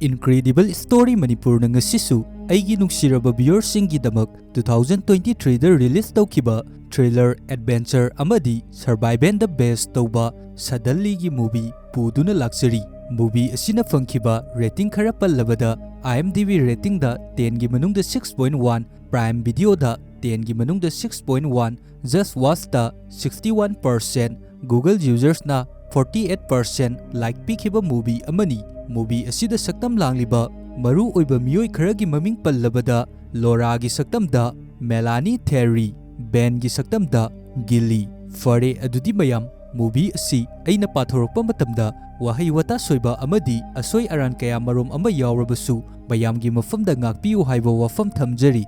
Incredible Story Manipur nang ngasisu aigi nungsiraba viewersinggidamak 2023 da release tawkiba thriller adventure amadi survival the best tawba sadalli gi movie puduna laksari. Movie asina fangkiba rating khara pallabada IMDb rating da 10 gi manungda 6.1, Prime Video da 10 gi manungda 6.1, Just Watch da 61%, Google users na 48% like pikiba movie amani. Movie asida saktam langliba maru oiba miyoi kharagi maming pallabada Laura gi saktamda Melanie Terry, Ben gi saktamda Gilly. Fare adudi mayam movie asi aina pathorokpa matamda wahai wata soiba amadi asoi aran kaya marom ama yawrabasu mayamgi mafamda ngakpiu haiba wafam thamjari.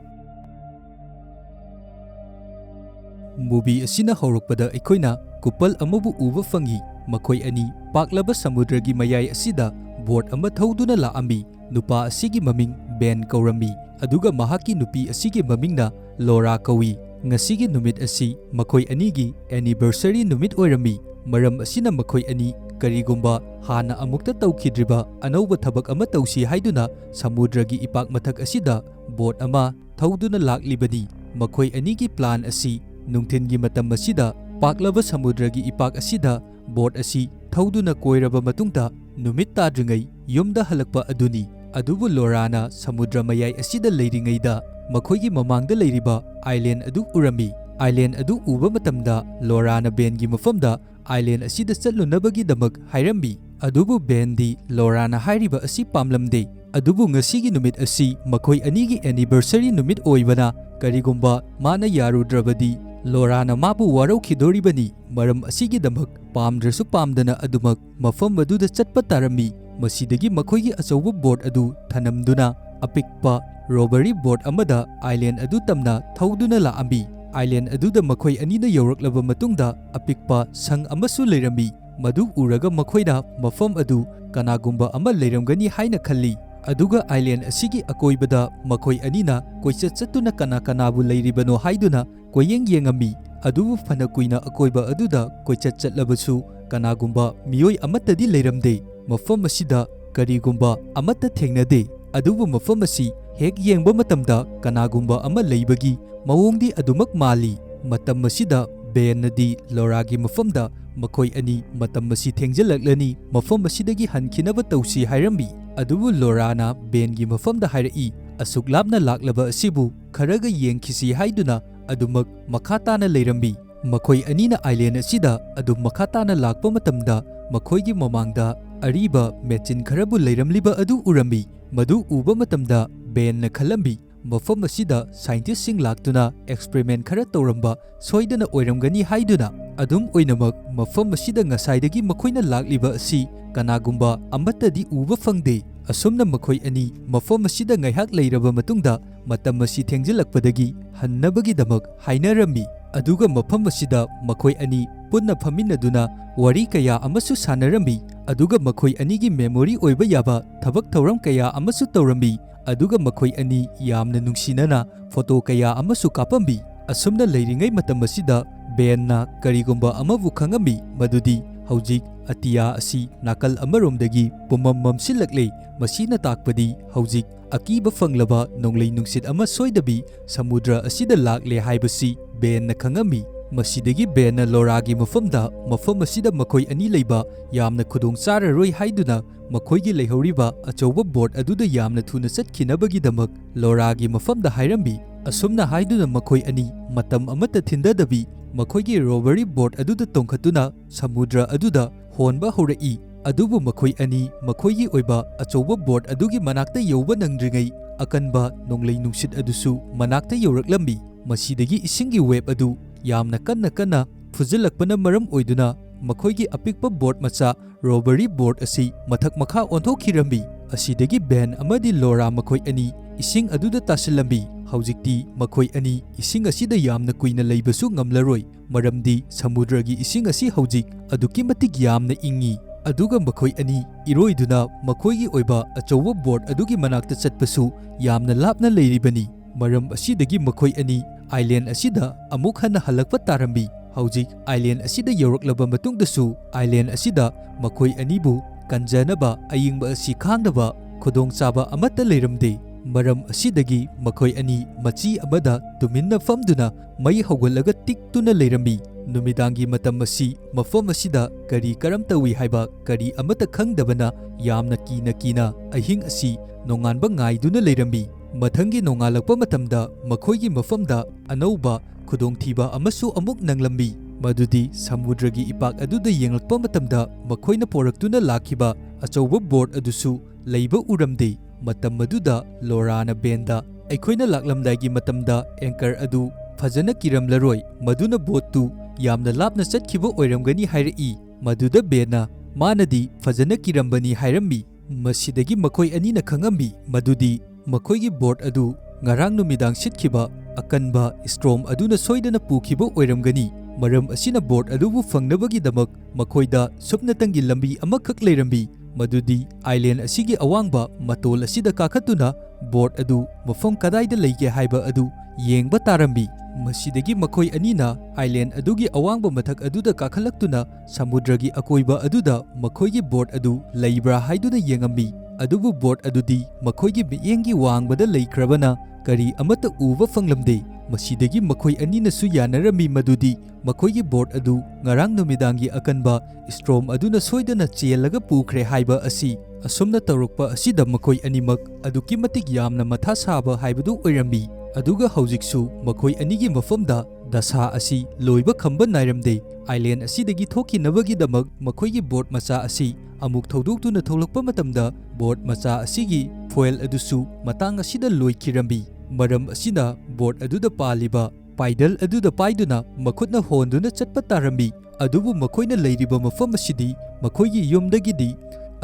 Movie asina horokpada aikoina kupal amabu uba fangi makhoi ani paklaba samudragi mayai asida boat ama thauduna laami. Nupa asigi maming Ben kaurami aduga mahaki nupi asigi mamingna Laura kawi. Ngasigi numit asi makhoi anigi anniversary numit oirami. Maram asina makhoi ani karigumba hana amukta tawkhidriba anauba thabak ama tawsi haiduna samudragi ipak mathak asida boat ama thauduna laklibani. Makhoi anigi plan asi nungthingi matam asida paklaba samudragi ipak asida boat asi thauduna koiraba matungda numit tadringai yumda halakpa aduni. Adubu Laurana samudra mayai asida leiringaida makhoigi mamangda leiriba island adu urami. Island adu uba matamda Laurana Bengi mafamda island asida chatlunabagi damak hairambi. Adubu Bendi Laurana hairiba asi pamlamde. Adubu ngasigi numit asi makhoi anigi anniversary numit oibana karigumba mana yarudrabadi Laurana mabu waraukidoribani. Maram asigi damak pamdrasu pamdana adumak mafam aduda chatpa tarami. Masidagi makhoigi achauba board adu thanamduna apikpa robbery board amada island adu tamna thauduna laambi. Island aduda makhoi anina yawraklaba matungda apikpa sang amasu leirami. Madu uraga makhoina mafam adu kanagumba ama leiramgani haina khalli. Aduga island asigi akoibada makhoi anina koichat chatuna kanabu leiribano haiduna koyeng yengami. Adubu fana kuina akoiba aduda koichat chatlabasu kanagumba miyoi amatadi leiramde. Mafam asida karigumba amata thengnade. Adubu mafam asi hek yengba matamda kanagumba ama leibagi mawongdi adumak mali. Matam asida Ben nadi Laura gi mafamda makhoi ani matam asi thengjalaklani mafam asidagi hankinaba tawsi hairambi. Adubu Laura na Ben gi mafamda hairai Asuk labna laklaba asibu kharaga yengkhisi haiduna adumak makhatana leirambi. Makhoi anina island asida adum makhatana lakpa matamda makhoigi mamangda ariba mechin kharabu leiramliba adu urami. Madu uba matamda Ben na khalambi mafam asida scientist sing laktuna experiment khara tawramba soidana oiramgani haiduna. Adum oinamak mafam asida ngasaidagi makhoina lakliba asi kanagumba amatadi uba fangde. Asumna makhoi ani mafam asida ngaihak leiraba matungda matam asi thengjalakpadagi hannabagi damak hainarami. Aduga mafam asida makhoi ani punna phaminaduna wari kaya amasu sanarami. Aduga makhoi anigi memory oiba yaba thabak thauram kaya amasu tawrambi. Aduga makhoi ani yamna nungsinana photo kaya amasu kapambi. Asumna leiringai matam asida Ben na karigumba amabu khangami madudi haujik atiya asi nakal amaromdagi pumam mamsilakle. Masina takpadi haujik akiba fanglaba nonglei nungsit ama soidabi samudra asida lakle haibasi Ben na khangami. Masidagi Ben na Laura gi mafamda mafam asida makhoi ani leiba yamna khudong chararoi haiduna makhoigi leihoriba achauba board aduda yamna thuna chatkinabagi damak Laura gi mafamda hairambi. Asumna haiduna makhoi ani matam amata thindadabi makhoigi robbery board aduda tongkhatuna samudra aduda honba horai. Adubu makhoi ani makhoigi oiba achauba board adugi manakta yauba nangdringai akanba nonglei nungsit adusu manakta yauraklambi. Masidagi isingi web adu yamna kanna fujalakpana maram oiduna makhoigi apikpa board macha robbery board asi mathak makha onthokhirambi. Asidagi Ben amadi Laura makhoi ani ising aduda tasilambi. Haujikti makhoi ani ising asida yamna kuina leibasu ngamlaroi maramdi samudragi ising asi haujik aduki matik yamna ingi. Aduga makhoi ani iroiduna makhoigi oiba achauba board adugi manakta chatpasu yamna lapna leiribani. Maram asidagi makhoi ani island asida amuk hana halakpa tarambi. Haujik island asida yawraklaba matungdasu island asida makhoi anibu kanjanaba ayingba asi khangdaba ꯈꯨꯗꯣꯡꯆꯥꯕ ꯑꯃꯠꯇ ꯂꯩꯔꯝꯗꯦ꯫ ꯃꯔꯝ ꯑꯁꯤꯗꯒꯤ ꯃꯈꯣꯏ ꯑꯅꯤ ꯃꯆꯤ ꯑꯃꯗ ꯇꯨꯃꯤꯟꯅ ꯐꯝꯗꯨꯅ ꯃꯩ ꯍꯧꯒꯠꯂꯒ ꯇꯤꯛꯇꯨꯅ ꯂꯩꯔꯝꯃꯤ꯫ ꯅꯨꯃꯤꯗꯥꯡꯒꯤ ꯃꯇꯝ ꯑꯁꯤ ꯃꯐꯝ ꯑꯁꯤꯗ ꯀꯔꯤ ꯀꯔꯝ ꯇꯧꯏ ꯍꯥꯏꯕ ꯀꯔꯤ ꯑꯃꯠꯇ ꯈꯪꯗꯕꯅ ꯌꯥꯝꯅ ꯀꯤꯅ ꯑꯍꯤꯡ ꯑꯁꯤ ꯅꯣꯡꯉꯥꯟꯕ ꯉꯥꯏꯗꯨꯅ ꯂꯩꯔꯝꯃꯤ꯫ ꯃꯊꯪꯒꯤ ꯅꯣꯡꯉꯥꯜꯂꯛꯄ ꯃꯇꯝꯗ ꯃꯈꯣꯏꯒꯤ ꯃꯐꯝꯗ ꯑꯅꯧꯕ ꯈꯨꯗꯣꯡꯊꯤꯕ ꯑꯃꯁꯨ ꯑꯃꯨꯛ ꯅꯪꯂꯝꯃꯤ꯫ ꯃꯗꯨꯗꯤ ꯁꯃꯨꯗ꯭ꯔꯒꯤ ꯏꯄꯥꯛ ꯑꯗꯨꯗ ꯌꯦꯡꯂꯛꯄ ꯃꯇꯝꯗ ꯃꯈꯣꯏꯅ ꯄꯣꯔꯛꯇꯨꯅ ꯂꯥꯛꯈꯤꯕ ꯑꯆꯧꯕ ꯕꯣꯔꯗ ꯑꯗꯨꯁꯨ ꯂꯩꯕ ꯎꯔꯝꯗꯦ꯫ ꯃꯇꯝ ꯑꯗꯨꯗ ꯂꯣꯔꯥꯅ ꯕꯦꯟꯗ "ꯑꯩꯈꯣꯏꯅ ꯂꯥꯛꯂꯝꯗꯥꯏꯒꯤ ꯃꯇꯝꯗ ꯑꯦꯡꯀꯔ ꯑꯗꯨ ꯐꯖꯅ ꯀꯤꯔꯝꯂꯔꯣꯏ, ꯃꯗꯨꯅ ꯕꯣꯠꯇꯨ ꯌꯥꯝꯅ ꯂꯥꯞꯅ ꯆꯠꯈꯤꯕ ꯑꯣꯏꯔꯝꯒꯅꯤ" ꯍꯥꯏꯔꯛꯏ꯫ ꯃꯗꯨꯗ ꯕꯦꯟꯅ "ꯃꯥꯅꯗꯤ ꯐꯖꯅ ꯀꯤꯔꯝꯕꯅꯤ" ꯍꯥꯏꯔꯝꯃꯤ꯫ ꯃꯁꯤꯗꯒꯤ ꯃꯈꯣꯏ ꯑꯅꯤꯅ ꯈꯪꯉꯝꯃꯤ ꯃꯗꯨꯗꯤ ꯃꯈꯣꯏꯒꯤ ꯕꯣꯔꯗ ꯑꯗꯨ ꯉꯔꯥꯡ ꯅꯨꯃꯤꯗꯥꯡ ꯁꯤꯠꯈꯤꯕ ꯑꯀꯟꯕ ꯁ꯭ꯇꯣꯔꯝ ꯑꯗꯨꯅ ꯁꯣꯏꯗꯅ ꯄꯨꯈꯤꯕ ꯑꯣꯏꯔꯝꯒꯅꯤ꯫ ꯃꯔꯝ ꯑꯁꯤꯅ ꯕꯣꯔꯗ ꯑꯗꯨꯕꯨ ꯐꯪꯅꯕꯒꯤꯗꯃꯛ ꯃꯈꯣꯏꯗ ꯁꯨꯞꯅꯇꯪꯒꯤ ꯂꯝꯕꯤ ꯑꯃꯈꯛ ꯂꯩꯔꯝꯃꯤ, ꯃꯗꯨꯗꯤ ꯑꯥꯏꯂꯦꯟꯗ ꯑꯁꯤꯒꯤ ꯑꯋꯥꯡꯕ ꯃꯇꯣꯜ ꯑꯁꯤꯗ ꯀꯥꯈꯠꯇꯨꯅ ꯕꯣꯔꯗ ꯑꯗꯨ ꯃꯐꯝ ꯀꯗꯥꯏꯗ ꯂꯩꯒꯦ ꯍꯥꯏꯕ ꯑꯗꯨ ꯌꯦꯡꯕ ꯇꯥꯔꯝꯃꯤ꯫ ꯃꯁꯤꯗꯒꯤ ꯃꯈꯣꯏ ꯑꯅꯤꯅ ꯑꯥꯏꯂꯦꯟꯗ ꯑꯗꯨꯒꯤ ꯑꯋꯥꯡꯕ ꯃꯊꯛ ꯑꯗꯨꯗ ꯀꯥꯈꯠꯂꯛꯇꯨꯅ ꯁꯃꯨꯗ꯭ꯔꯒꯤ ꯑꯀꯣꯏꯕ ꯑꯗꯨꯗ ꯃꯈꯣꯏꯒꯤ ꯕꯣꯔꯗ ꯑꯗꯨ ꯂꯩꯕ꯭ꯔꯥ ꯍꯥꯏꯗꯨꯅ ꯌꯦꯡꯉꯝꯃꯤ꯫ ꯑꯗꯨꯕꯨ ꯕꯣꯔꯗ ꯑꯗꯨꯗꯤ ꯃꯈꯣꯏꯒꯤ ꯃꯤꯠꯌꯦꯡꯒꯤ ꯋꯥꯡꯃꯗ ꯂꯩꯈ꯭ꯔꯕꯅ ꯀꯔꯤ ꯑꯃꯠꯇ ꯎꯕ ꯐꯪꯂꯝꯗꯦ꯫ ꯃꯁꯤꯗꯒꯤ ꯃꯈꯣꯏ ꯑꯅꯤꯅꯁꯨ ꯌꯥꯅꯔꯝꯃꯤ ꯃꯗꯨꯗꯤ ꯃꯈꯣꯏꯒꯤ ꯕꯣꯔꯗ ꯑꯗꯨ ꯉꯔꯥꯡ ꯅꯨꯃꯤꯗꯥꯡꯒꯤ ꯑꯀꯟꯕ ꯁ꯭ꯇꯣꯔꯝ ꯑꯗꯨꯅ ꯁꯣꯏꯗꯅ ꯆꯦꯜꯂꯒ ꯄꯨꯈ꯭ꯔꯦ ꯍꯥꯏꯕ ꯑꯁꯤ꯫ ꯑꯁꯨꯝꯅ ꯇꯧꯔꯛꯄ ꯑꯁꯤꯗ ꯃꯈꯣꯏ ꯑꯅꯤꯃꯛ ꯑꯗꯨꯛꯀꯤ ꯃꯇꯤꯛ ꯌꯥꯝꯅ ꯃꯊꯥ ꯁꯥꯕ ꯍꯥꯏꯕꯗꯨ ꯑꯣꯏꯔꯝꯃꯤ꯫ ꯑꯗꯨꯒ ꯍꯧꯖꯤꯛꯁꯨ ꯃꯈꯣꯏ ꯑꯅꯤꯒꯤ ꯃꯐꯝꯗ ꯗꯁꯥ ꯑꯁꯤ ꯂꯣꯏꯕ ꯈꯝꯕ ꯅꯥꯏꯔꯝꯗꯦ꯫ ꯑꯥꯏꯂꯦꯟꯗ ꯑꯁꯤꯗꯒꯤ ꯊꯣꯛꯈꯤꯅꯕꯒꯤꯗꯃꯛ ꯃꯈꯣꯏꯒꯤ ꯕꯣꯔꯗ ꯃꯆꯥ ꯑꯁꯤ ꯑꯃꯨꯛ ꯊꯧꯗꯣꯛꯇꯨꯅ ꯊꯣꯛꯂꯛꯄ ꯃꯇꯝꯗ ꯕꯣꯔꯗ ꯃꯆꯥ ꯑꯁꯤꯒꯤ ꯐꯣꯏꯜ ꯑꯗꯨꯁꯨ ꯃꯇꯥꯡ ꯑꯁꯤꯗ ꯂꯣꯏꯈꯤꯔꯝꯃꯤ꯫ ꯃꯔꯝ ꯑꯁꯤꯅ ꯕꯣꯔꯗ ꯑꯗꯨꯗ ꯄꯥꯜꯂꯤꯕ ꯄꯥꯏꯗꯜ ꯑꯗꯨꯗ ꯄꯥꯏꯗꯨꯅ ꯃꯈꯨꯠꯅ ꯍꯣꯟꯗꯨꯅ ꯆꯠꯄ ꯇꯥꯔꯝꯃꯤ꯫ ꯑꯗꯨꯕꯨ ꯃꯈꯣꯏꯅ ꯂꯩꯔꯤꯕ ꯃꯐꯝ ꯑꯁꯤꯗꯤ ꯃꯈꯣꯏꯒꯤ ꯌꯨꯝꯗꯒꯤꯗꯤ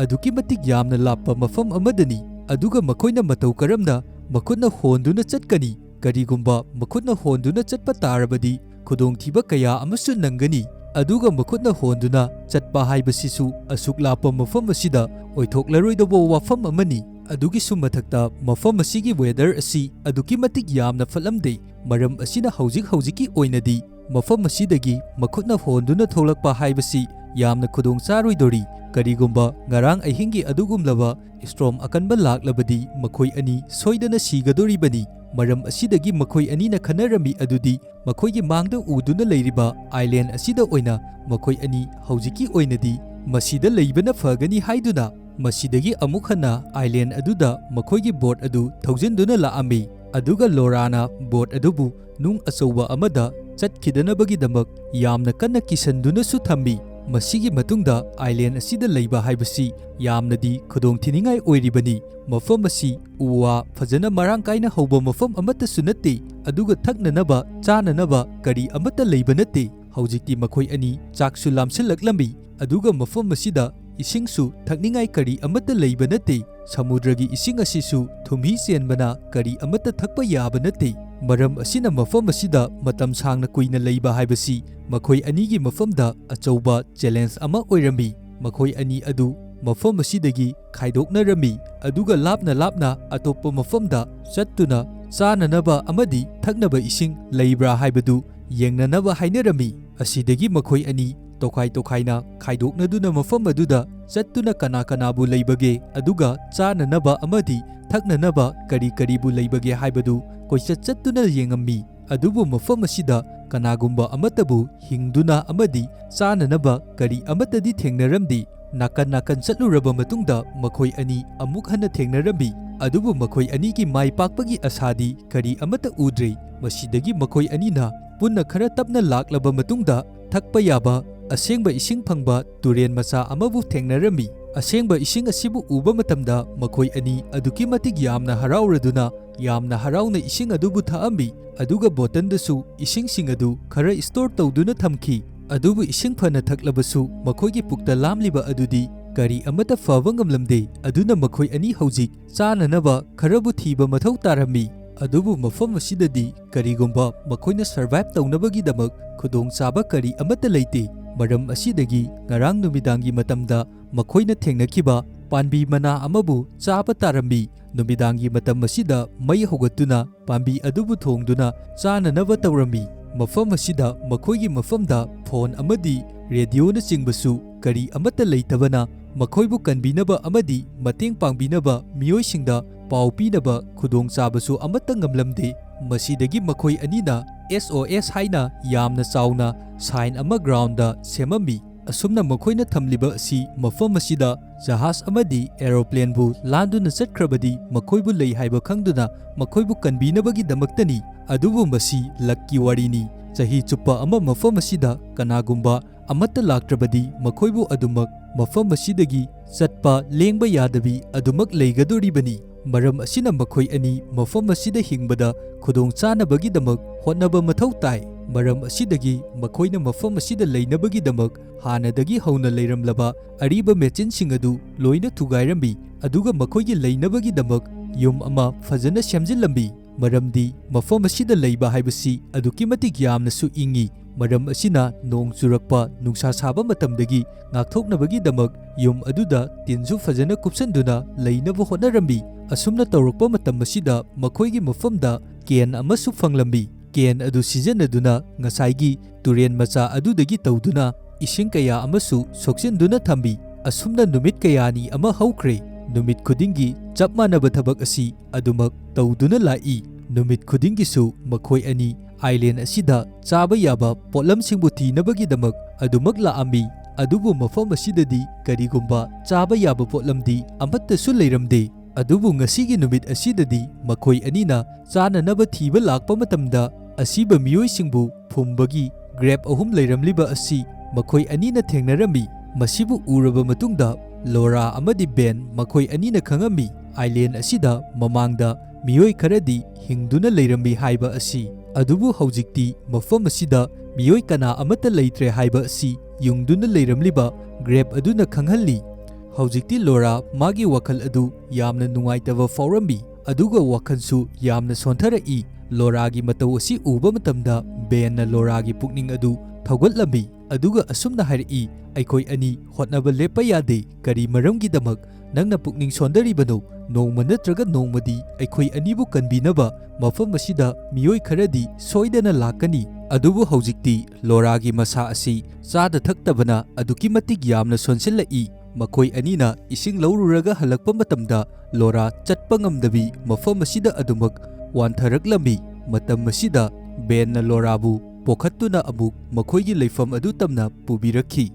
ꯑꯗꯨꯛꯀꯤ ꯃꯇꯤꯛ ꯌꯥꯝꯅ ꯂꯥꯞꯄ ꯃꯐꯝ ꯑꯃꯗꯅꯤ꯫ ꯑꯗꯨꯒ ꯃꯈꯣꯏꯅ ꯃꯇꯧ ꯀꯔꯝꯅ ꯃꯈꯨꯠꯅ ꯍꯣꯟꯗꯨꯅ ꯆꯠꯀꯅꯤ? ꯀꯔꯤꯒꯨꯝꯕ ꯃꯈꯨꯠꯅ ꯍꯣꯟꯗꯨꯅ ꯆꯠꯄ ꯇꯥꯔꯕꯗꯤ ꯈꯨꯗꯣꯡꯊꯤꯕ ꯀꯌꯥ ꯑꯃꯁꯨ ꯅꯪꯒꯅꯤ꯫ ꯑꯗꯨꯒ ꯃꯈꯨꯠꯅ ꯍꯣꯟꯗꯨꯅ ꯆꯠꯄ ꯍꯥꯏꯕꯁꯤꯁꯨ ꯑꯁꯨꯛ ꯂꯥꯞꯄ ꯃꯐꯝ ꯑꯁꯤꯗ ꯑꯣꯏꯊꯣꯛꯂꯔꯣꯏꯗꯕ ꯋꯥꯐꯝ ꯑꯃꯅꯤ꯫ ꯑꯗꯨꯒꯤꯁꯨ ꯃꯊꯛꯇ ꯃꯐꯝ ꯑꯁꯤꯒꯤ ꯋꯦꯗꯔ ꯑꯁꯤ ꯑꯗꯨꯛꯀꯤ ꯃꯇꯤꯛ ꯌꯥꯝꯅ ꯐꯠꯂꯝꯗꯦ꯫ ꯃꯔꯝ ꯑꯁꯤꯅ ꯍꯧꯖꯤꯛꯀꯤ ꯑꯣꯏꯅꯗꯤ ꯃꯐꯝ ꯑꯁꯤꯗꯒꯤ ꯃꯈꯨꯠꯅ ꯍꯣꯟꯗꯨꯅ ꯊꯣꯛꯂꯛꯄ ꯍꯥꯏꯕꯁꯤ ꯌꯥꯝꯅ ꯈꯨꯗꯣꯡꯆꯥꯔꯣꯏꯗꯣꯔꯤ꯫ ꯀꯔꯤꯒꯨꯝꯕ ꯉꯔꯥꯡ ꯑꯍꯤꯡꯒꯤ ꯑꯗꯨꯒꯨꯝꯂꯕ ꯁ꯭ꯇꯣꯔꯝ ꯑꯀꯟꯕ ꯂꯥꯛꯂꯕꯗꯤ ꯃꯈꯣꯏ ꯑꯅꯤ ꯁꯣꯏꯗꯅ ꯁꯤꯒꯗꯣꯔꯤꯕꯅꯤ꯫ ꯃꯔꯝ ꯑꯁꯤꯗꯒꯤ ꯃꯈꯣꯏ ꯑꯅꯤꯅ ꯈꯟꯅꯔꯝꯃꯤ ꯑꯗꯨꯗꯤ ꯃꯈꯣꯏꯒꯤ ꯃꯥꯡꯗ ꯎꯗꯨꯅ ꯂꯩꯔꯤꯕ ꯑꯥꯏꯂꯦꯟꯗ ꯑꯁꯤꯗ ꯑꯣꯏꯅ ꯃꯈꯣꯏ ꯑꯅꯤ ꯍꯧꯖꯤꯛꯀꯤ ꯑꯣꯏꯅꯗꯤ ꯃꯁꯤꯗ ꯂꯩꯕꯅ ꯐꯒꯅꯤ ꯍꯥꯏꯗꯨꯅ ꯃꯁꯤꯗꯒꯤ ꯑꯃꯨꯛ ꯍꯟꯅ ꯑꯥꯏꯂꯦꯟꯗ ꯑꯗꯨꯗ ꯃꯈꯣꯏꯒꯤ ꯕꯣꯔꯗ ꯑꯗꯨ ꯊꯧꯖꯤꯟꯗꯨꯅ ꯂꯥꯛꯑꯝꯃꯤ꯫ ꯑꯗꯨꯒ ꯂꯣꯔꯥꯅ ꯕꯣꯔꯗ ꯑꯗꯨꯕꯨ ꯅꯨꯡ ꯑꯆꯧꯕ ꯑꯃꯗ ꯆꯠꯈꯤꯗꯅꯕꯒꯤꯗꯃꯛ ꯌꯥꯝꯅ ꯀꯟꯅ ꯀꯤꯁꯟꯗꯨꯅꯁꯨ ꯊꯝꯃꯤ꯫ ꯃꯁꯤꯒꯤ ꯃꯇꯨꯡꯗ ꯑꯥꯏꯂꯦꯟꯗ ꯑꯁꯤꯗ ꯂꯩꯕ ꯍꯥꯏꯕꯁꯤ ꯌꯥꯝꯅꯗꯤ ꯈꯨꯗꯣꯡꯊꯤꯅꯤꯡꯉꯥꯏ ꯑꯣꯏꯔꯤꯕꯅꯤ꯫ ꯃꯐꯝ ꯑꯁꯤ ꯎ ꯋꯥ ꯐꯖꯅ ꯃꯔꯥꯡ ꯀꯥꯏꯅ ꯍꯧꯕ ꯃꯐꯝ ꯑꯃꯠꯇꯁꯨ ꯅꯠꯇꯦ꯫ ꯑꯗꯨꯒ ꯊꯛꯅꯅꯕ ꯆꯥꯅꯅꯕ ꯀꯔꯤ ꯑꯃꯠꯇ ꯂꯩꯕ ꯅꯠꯇꯦ꯫ ꯍꯧꯖꯤꯛꯇꯤ ꯃꯈꯣꯏ ꯑꯅꯤ ꯆꯥꯛꯁꯨ ꯂꯥꯝꯁꯤꯜꯂꯛꯂꯝꯃꯤ꯫ ꯑꯗꯨꯒ ꯃꯐꯝ ꯑꯁꯤꯗ ꯏꯁꯤꯡꯁꯨ ꯊꯛꯅꯤꯡꯉꯥꯏ ꯀꯔꯤ ꯑꯃꯠꯇ ꯂꯩꯕ ꯅꯠꯇꯦ꯫ ꯁꯃꯨꯗ꯭ꯔꯒꯤ ꯏꯁꯤꯡ ꯑꯁꯤꯁꯨ ꯊꯨꯝꯍꯤ ꯆꯦꯟꯕꯅ ꯀꯔꯤ ꯑꯃꯠꯇ ꯊꯛꯄ ꯌꯥꯕ ꯅꯠꯇꯦ꯫ ꯃꯔꯝ ꯑꯁꯤꯅ ꯃꯐꯝ ꯑꯁꯤꯗ ꯃꯇꯝ ꯁꯥꯡꯅ ꯀꯨꯏꯅ ꯂꯩꯕ ꯍꯥꯏꯕꯁꯤ ꯃꯈꯣꯏ ꯑꯅꯤꯒꯤ ꯃꯐꯝꯗ ꯑꯆꯧꯕ ꯆꯦꯂꯦꯟꯖ ꯑꯃ ꯑꯣꯏꯔꯝꯃꯤ꯫ ꯃꯈꯣꯏ ꯑꯅꯤ ꯑꯗꯨ ꯃꯐꯝ ꯑꯁꯤꯗꯒꯤ ꯈꯥꯏꯗꯣꯛꯅꯔꯝꯃꯤ ꯑꯗꯨꯒ ꯂꯥꯞꯅ ꯑꯇꯣꯞꯄ ꯃꯐꯝꯗ ꯆꯠꯇꯨꯅ ꯆꯥꯅꯅꯕ ꯑꯃꯗꯤ ꯊꯛꯅꯕ ꯏꯁꯤꯡ ꯂꯩꯕ꯭ꯔꯥ ꯍꯥꯏꯕꯗꯨ ꯌꯦꯡꯅꯅꯕ ꯍꯥꯏꯅꯔꯝꯃꯤ꯫ ꯑꯁꯤꯗꯒꯤ ꯃꯈꯣꯏ ꯑꯅꯤ ꯇꯣꯈꯥꯏꯅ ꯈꯥꯏꯗꯣꯛꯅꯗꯨꯅ ꯃꯐꯝ ꯑꯗꯨꯗ ꯆꯠꯇꯨꯅ ꯀꯅꯥꯕꯨ ꯂꯩꯕꯒꯦ ꯑꯗꯨꯒ ꯆꯥꯅꯅꯕ ꯑꯃꯗꯤ ꯊꯛꯅꯅꯕ ꯀꯔꯤꯕꯨ ꯂꯩꯕꯒꯦ ꯍꯥꯏꯕꯗꯨ ꯀꯣꯏꯆꯠ ꯆꯠꯇꯨꯅ ꯌꯦꯡꯉꯝꯃꯤ꯫ ꯑꯗꯨꯕꯨ ꯃꯐꯝ ꯑꯁꯤꯗ ꯀꯅꯥꯒꯨꯝꯕ ꯑꯃꯠꯇꯕꯨ ꯍꯤꯡꯗꯨꯅ ꯑꯃꯗꯤ ꯆꯥꯅꯅꯕ ꯀꯔꯤ ꯑꯃꯠꯇꯗꯤ ꯊꯦꯡꯅꯔꯝꯗꯦ꯫ ꯅꯥꯀꯟ ꯆꯠꯂꯨꯔꯕ ꯃꯇꯨꯡꯗ ꯃꯈꯣꯏ ꯑꯅꯤ ꯑꯃꯨꯛ ꯍꯟꯅ ꯊꯦꯡꯅꯔꯝꯃꯤ꯫ ꯑꯗꯨꯕꯨ ꯃꯈꯣꯏ ꯑꯅꯤꯒꯤ ꯃꯥꯏ ꯄꯥꯛꯄꯒꯤ ꯑꯁꯥꯗꯤ ꯀꯔꯤ ꯑꯃꯠꯇ ꯎꯗ꯭ꯔꯦ꯫ ꯃꯁꯤꯗꯒꯤ ꯃꯈꯣꯏ ꯑꯅꯤꯅ ꯄꯨꯟꯅ ꯈꯔ ꯇꯞꯅ ꯂꯥꯛꯂꯕ ꯃꯇꯨꯡꯗ ꯊꯛꯄ ꯌꯥꯕ ꯑꯁꯦꯡꯕ ꯏꯁꯤꯡ ꯐꯪꯕ ꯇꯨꯔꯦꯟ ꯃꯆꯥ ꯑꯃꯕꯨ ꯊꯦꯡꯅꯔꯝꯃꯤ꯫ ꯑꯁꯦꯡꯕ ꯏꯁꯤꯡ ꯑꯁꯤꯕꯨ ꯎꯕ ꯃꯇꯝꯗ ꯃꯈꯣꯏ ꯑꯅꯤ ꯑꯗꯨꯛꯀꯤ ꯃꯇꯤꯛ ꯌꯥꯝꯅ ꯍꯔꯥꯎꯔꯗꯨꯅ ꯌꯥꯝꯅ ꯍꯔꯥꯎꯅ ꯏꯁꯤꯡ ꯑꯗꯨꯕꯨ ꯊꯛꯑꯝꯃꯤ꯫ ꯑꯗꯨꯒ ꯕꯣꯇꯜꯗꯁꯨ ꯏꯁꯤꯡꯁꯤꯡ ꯑꯗꯨ ꯈꯔ ꯁ꯭ꯇꯣꯔ ꯇꯧꯗꯨꯅ ꯊꯝꯈꯤ꯫ ꯑꯗꯨꯕꯨ ꯏꯁꯤꯡ ꯐꯅ ꯊꯛꯂꯕꯁꯨ ꯃꯈꯣꯏꯒꯤ ꯄꯨꯛꯇ ꯂꯥꯝꯂꯤꯕ ꯑꯗꯨꯗꯤ ꯀꯔꯤ ꯑꯃꯠꯇ ꯐꯕ ꯉꯝꯂꯝꯗꯦ꯫ ꯑꯗꯨꯅ ꯃꯈꯣꯏ ꯑꯅꯤ ꯍꯧꯖꯤꯛ ꯆꯥꯅꯅꯕ ꯈꯔꯕꯨ ꯊꯤꯕ ꯃꯊꯧ ꯇꯥꯔꯝꯃꯤ꯫ ꯑꯗꯨꯕꯨ ꯃꯐꯝ ꯑꯁꯤꯗꯗꯤ ꯀꯔꯤꯒꯨꯝꯕ ꯃꯈꯣꯏꯅ ꯁꯔꯚꯥꯏꯚ ꯇꯧꯅꯕꯒꯤꯗꯃꯛ ꯈꯨꯗꯣꯡꯆꯥꯕ ꯀꯔꯤ ꯑꯃꯠꯇ ꯂꯩꯇꯦ꯫ ꯃꯔꯝ ꯑꯁꯤꯗꯒꯤ ꯉꯔꯥꯡ ꯅꯨꯃꯤꯗꯥꯡꯒꯤ ꯃꯇꯝꯗ ꯃꯈꯣꯏꯅ ꯊꯦꯡꯅꯈꯤꯕ ꯄꯥꯝꯕꯤ ꯃꯅꯥ ꯑꯃꯕꯨ ꯆꯥꯕ ꯇꯥꯔꯝꯃꯤ꯫ ꯅꯨꯃꯤꯗꯥꯡꯒꯤ ꯃꯇꯝ ꯑꯁꯤꯗ ꯃꯩ ꯍꯧꯒꯠꯇꯨꯅ ꯄꯥꯝꯕꯤ ꯑꯗꯨꯕꯨ ꯊꯣꯡꯗꯨꯅ ꯆꯥꯅꯅꯕ ꯇꯧꯔꯝꯃꯤ꯫ ꯃꯐꯝ ꯑꯁꯤꯗ ꯃꯈꯣꯏꯒꯤ ꯃꯐꯝꯗ ꯐꯣꯟ ꯑꯃꯗꯤ ꯔꯦꯗꯤꯑꯣꯅꯆꯤꯡꯕꯁꯨ ꯀꯔꯤ ꯑꯃꯠꯇ ꯂꯩꯇꯕꯅ ꯃꯈꯣꯏꯕꯨ ꯀꯟꯕꯤꯅꯕ ꯑꯃꯗꯤ ꯃꯇꯦꯡ ꯄꯥꯡꯕꯤꯅꯕ ꯃꯤꯑꯣꯏꯁꯤꯡꯗ ꯄꯥꯎ ꯄꯤꯅꯕ ꯈꯨꯗꯣꯡꯆꯥꯕꯁꯨ ꯑꯃꯠꯇ ꯉꯝꯂꯝꯗꯦ꯫ ꯃꯁꯤꯗꯒꯤ ꯃꯈꯣꯏ ꯑꯅꯤꯅ SOS ꯍꯥꯏꯅ ꯌꯥꯝꯅ ꯆꯥꯎꯅ ꯁꯥꯏꯟ ꯑꯃ ꯒ꯭ꯔꯥꯎꯟꯗ ꯁꯦꯝꯃꯝꯃꯤ꯫ ꯑꯁꯨꯝꯅ ꯃꯈꯣꯏꯅ ꯊꯝꯂꯤꯕ ꯑꯁꯤ ꯃꯐꯝ ꯑꯁꯤꯗ ꯖꯍꯥꯖ ꯑꯃꯗꯤ ꯑꯦꯔꯣꯄ꯭ꯂꯦꯟꯕꯨ ꯂꯥꯟꯗꯨꯅ ꯆꯠꯈ꯭ꯔꯕꯗꯤ ꯃꯈꯣꯏꯕꯨ ꯂꯩ ꯍꯥꯏꯕ ꯈꯪꯗꯨꯅ ꯃꯈꯣꯏꯕꯨ ꯀꯟꯕꯤꯅꯕꯒꯤꯗꯃꯛꯇꯅꯤ꯫ ꯑꯗꯨꯕꯨ ꯃꯁꯤ ꯂꯛꯀꯤ ꯋꯥꯔꯤꯅꯤ꯫ ꯆꯍꯤ ꯆꯨꯞꯄ ꯑꯃ ꯃꯐꯝ ꯑꯁꯤꯗ ꯀꯅꯥꯒꯨꯝꯕ ꯑꯃꯠꯇ ꯂꯥꯛꯇ꯭ꯔꯕꯗꯤ ꯃꯈꯣꯏꯕꯨ ꯑꯗꯨꯃꯛ ꯃꯐꯝ ꯑꯁꯤꯗꯒꯤ ꯆꯠꯄ ꯂꯦꯡꯕ ꯌꯥꯗꯕꯤ ꯑꯗꯨꯃꯛ ꯂꯩꯒꯗꯣꯔꯤꯕꯅꯤ꯫ ꯃꯔꯝ ꯑꯁꯤꯅ ꯃꯈꯣꯏ ꯑꯅꯤ ꯃꯐꯝ ꯑꯁꯤꯗ ꯍꯤꯡꯕꯗ ꯈꯨꯗꯣꯡꯆꯥꯅꯕꯒꯤꯗꯃꯛ ꯍꯣꯠꯅꯕ ꯃꯊꯧ ꯇꯥꯏ꯫ ꯃꯔꯝ ꯑꯁꯤꯗꯒꯤ ꯃꯈꯣꯏꯅ ꯃꯐꯝ ꯑꯁꯤꯗ ꯂꯩꯅꯕꯒꯤꯗꯃꯛ ꯍꯥꯟꯅꯗꯒꯤ ꯍꯧꯅ ꯂꯩꯔꯝꯂꯕ ꯑꯔꯤꯕ ꯃꯦꯆꯤꯟꯁꯤꯡ ꯑꯗꯨ ꯂꯣꯏꯅ ꯊꯨꯒꯥꯏꯔꯝꯃꯤ, ꯑꯗꯨꯒ ꯃꯈꯣꯏꯒꯤ ꯂꯩꯅꯕꯒꯤꯗꯃꯛ ꯌꯨꯝ ꯑꯃ ꯐꯖꯅ ꯁꯦꯝꯖꯤꯜꯂꯝꯃꯤ꯫ ꯃꯔꯝꯗꯤ ꯃꯐꯝ ꯑꯁꯤꯗ ꯂꯩꯕ ꯍꯥꯏꯕꯁꯤ ꯑꯗꯨꯛꯀꯤ ꯃꯇꯤꯛ ꯌꯥꯝꯅꯁꯨ ꯏꯪꯉꯤ꯫ ꯃꯔꯝ ꯑꯁꯤꯅ ꯅꯣꯡ ꯆꯨꯔꯛꯄ, ꯅꯨꯡꯁꯥ ꯁꯥꯕ ꯃꯇꯝꯗꯒꯤ ꯉꯥꯛꯊꯣꯛꯅꯕꯒꯤꯗꯃꯛ ꯌꯨꯝ ꯑꯗꯨꯗ ꯇꯤꯟꯁꯨ ꯐꯖꯅ ꯀꯨꯞꯁꯟꯗꯨꯅ ꯂꯩꯅꯕ ꯍꯣꯠꯅꯔꯝꯃꯤ꯫ ꯑꯁꯨꯝꯅ ꯇꯧꯔꯛꯄ ꯃꯇꯝ ꯑꯁꯤꯗ ꯃꯈꯣꯏꯒꯤ ꯃꯐꯝꯗ ꯀꯦꯟ ꯑꯃꯁꯨ ꯐꯪꯂꯝꯃꯤ꯫ ꯀꯦꯟ ꯑꯗꯨ ꯁꯤꯖꯤꯟꯅꯗꯨꯅ ꯉꯁꯥꯏꯒꯤ ꯇꯨꯔꯦꯟ ꯃꯆꯥ ꯑꯗꯨꯗꯒꯤ ꯇꯧꯗꯨꯅ ꯏꯁꯤꯡ ꯀꯌꯥ ꯑꯃꯁꯨ ꯁꯣꯛꯆꯤꯟꯗꯨꯅ ꯊꯝꯃꯤ꯫ ꯑꯁꯨꯝꯅ ꯅꯨꯃꯤꯠ ꯀꯌꯥꯅꯤ ꯑꯃ ꯍꯧꯈ꯭ꯔꯦ꯫ ꯅꯨꯃꯤꯠ ꯈꯨꯗꯤꯡꯒꯤ ꯆꯞ ꯃꯥꯟꯅꯕ ꯊꯕꯛ ꯑꯁꯤ ꯑꯗꯨꯃꯛ ꯇꯧꯗꯨꯅ ꯂꯥꯛꯏ꯫ ꯅꯨꯃꯤꯠ ꯈꯨꯗꯤꯡꯒꯤꯁꯨ ꯃꯈꯣꯏ ꯑꯅꯤ ꯑꯥꯏꯂꯦꯟ ꯑꯁꯤꯗ ꯆꯥꯕ ꯌꯥꯕ ꯄꯣꯠꯂꯝꯁꯤꯡꯕꯨ ꯊꯤꯅꯕꯒꯤꯗꯃꯛ ꯑꯗꯨꯃꯛ ꯂꯥꯛꯑꯝꯃꯤ꯫ ꯑꯗꯨꯕꯨ ꯃꯐꯝ ꯑꯁꯤꯗꯗꯤ ꯀꯔꯤꯒꯨꯝꯕ ꯆꯥꯕ ꯌꯥꯕ ꯄꯣꯠꯂꯝꯗꯤ ꯑꯃꯠꯇꯁꯨ ꯂꯩꯔꯝꯗꯦ꯫ ꯑꯗꯨꯕꯨ ꯉꯁꯤꯒꯤ ꯅꯨꯃꯤꯠ ꯑꯁꯤꯗꯗꯤ ꯃꯈꯣꯏ ꯑꯅꯤꯅ ꯆꯥꯅꯅꯕ ꯊꯤꯕ ꯂꯥꯛꯄ ꯃꯇꯝꯗ ꯑꯁꯤꯕ ꯃꯤꯑꯣꯏꯁꯤꯡꯕꯨ ꯐꯨꯝꯕꯒꯤ ꯒ꯭ꯔꯦꯞ 3 ꯂꯩꯔꯝꯂꯤꯕ ꯑꯁꯤ ꯃꯈꯣꯏ ꯑꯅꯤꯅ ꯊꯦꯡꯅꯔꯝꯃꯤ꯫ ꯃꯁꯤꯕꯨ ꯎꯔꯕ ꯃꯇꯨꯡꯗ ꯂꯣꯔꯥ ꯑꯃꯗꯤ ꯕꯦꯟ ꯃꯈꯣꯏ ꯑꯅꯤꯅ ꯈꯪꯉꯝꯃꯤ ꯑꯥꯏꯂꯦꯟ ꯑꯁꯤꯗ ꯃꯃꯥꯡꯗ ꯃꯤꯑꯣꯏ ꯈꯔꯗꯤ ꯍꯤꯡꯗꯨꯅ ꯂꯩꯔꯝꯃꯤ ꯍꯥꯏꯕ ꯑꯁꯤ꯫ ꯑꯗꯨꯕꯨ ꯍꯧꯖꯤꯛꯇꯤ ꯃꯐꯝ ꯑꯁꯤꯗ ꯃꯤꯑꯣꯏ ꯀꯅꯥ ꯑꯃꯠꯇ ꯂꯩꯇ꯭ꯔꯦ ꯍꯥꯏꯕ ꯑꯁꯤ ꯌꯨꯡꯗꯨꯅ ꯂꯩꯔꯝꯂꯤꯕ ꯒ꯭ꯔꯦꯞ ꯑꯗꯨꯅ ꯈꯪꯍꯜꯂꯤ꯫ ꯍꯧꯖꯤꯛꯇꯤ ꯂꯣꯔꯥ ꯃꯥꯒꯤ ꯋꯥꯈꯜ ꯑꯗꯨ ꯌꯥꯝꯅ ꯅꯨꯡꯉꯥꯏꯇꯕ ꯐꯥꯎꯔꯝꯃꯤ, ꯑꯗꯨꯒ ꯋꯥꯈꯜꯁꯨ ꯌꯥꯝꯅ ꯁꯣꯟꯊꯔꯛꯏ꯫ ꯂꯣꯔꯥꯒꯤ ꯃꯇꯧ ꯑꯁꯤ ꯎꯕ ꯃꯇꯝꯗ ꯕꯦꯟꯅ ꯂꯣꯔꯥꯒꯤ ꯄꯨꯛꯅꯤꯡ ꯑꯗꯨ ꯊꯧꯒꯠꯂꯝꯃꯤ, ꯑꯗꯨꯒ ꯑꯁꯨꯝꯅ ꯍꯥꯏꯔꯛꯏ, "ꯑꯩꯈꯣꯏ ꯑꯅꯤ ꯍꯣꯠꯅꯕ ꯂꯦꯞꯄ ꯌꯥꯗꯦ꯫ ꯀꯔꯤ ꯃꯔꯝꯒꯤꯗꯃꯛ ꯅꯪꯅ ꯄꯨꯛꯅꯤꯡ ꯁꯣꯟꯊꯔꯤꯕꯅꯣ? ꯅꯣꯡꯃ ꯅꯠꯇ꯭ꯔꯒ ꯅꯣꯡꯃꯗꯤ ꯑꯩꯈꯣꯏ ꯑꯅꯤꯕꯨ ꯀꯟꯕꯤꯅꯕ ꯃꯐꯝ ꯑꯁꯤꯗ ꯃꯤꯑꯣꯏ ꯈꯔꯗꯤ ꯁꯣꯏꯗꯅ ꯂꯥꯛꯀꯅꯤ"꯫ ꯑꯗꯨꯕꯨ ꯍꯧꯖꯤꯛꯇꯤ ꯂꯣꯔꯥꯒꯤ ꯃꯁꯥ ꯑꯁꯤ ꯆꯥꯗ ꯊꯛꯇꯕꯅ ꯑꯗꯨꯛꯀꯤ ꯃꯇꯤꯛ ꯌꯥꯝꯅ ꯁꯣꯟꯁꯤꯜꯂꯛꯏ꯫ ꯃꯈꯣꯏ ꯑꯅꯤꯅ ꯏꯁꯤꯡ ꯂꯧꯔꯨꯔꯒ ꯍꯜꯂꯛꯄ ꯃꯇꯝꯗ ꯂꯣꯔꯥ ꯆꯠꯄ ꯉꯝꯗꯕꯤ ꯃꯐꯝ ꯑꯁꯤꯗ ꯑꯗꯨꯃꯛ ꯋꯥꯟꯊꯔꯛꯂꯝꯃꯤ꯫ ꯃꯇꯝ ꯑꯁꯤꯗ ꯕꯦꯟꯅ ꯂꯣꯔꯥꯕꯨ ꯄꯣꯈꯠꯇꯨꯅ ꯑꯃꯨꯛ ꯃꯈꯣꯏꯒꯤ ꯂꯩꯐꯝ ꯑꯗꯨ ꯇꯝꯅ ꯄꯨꯕꯤꯔꯛꯈꯤ꯫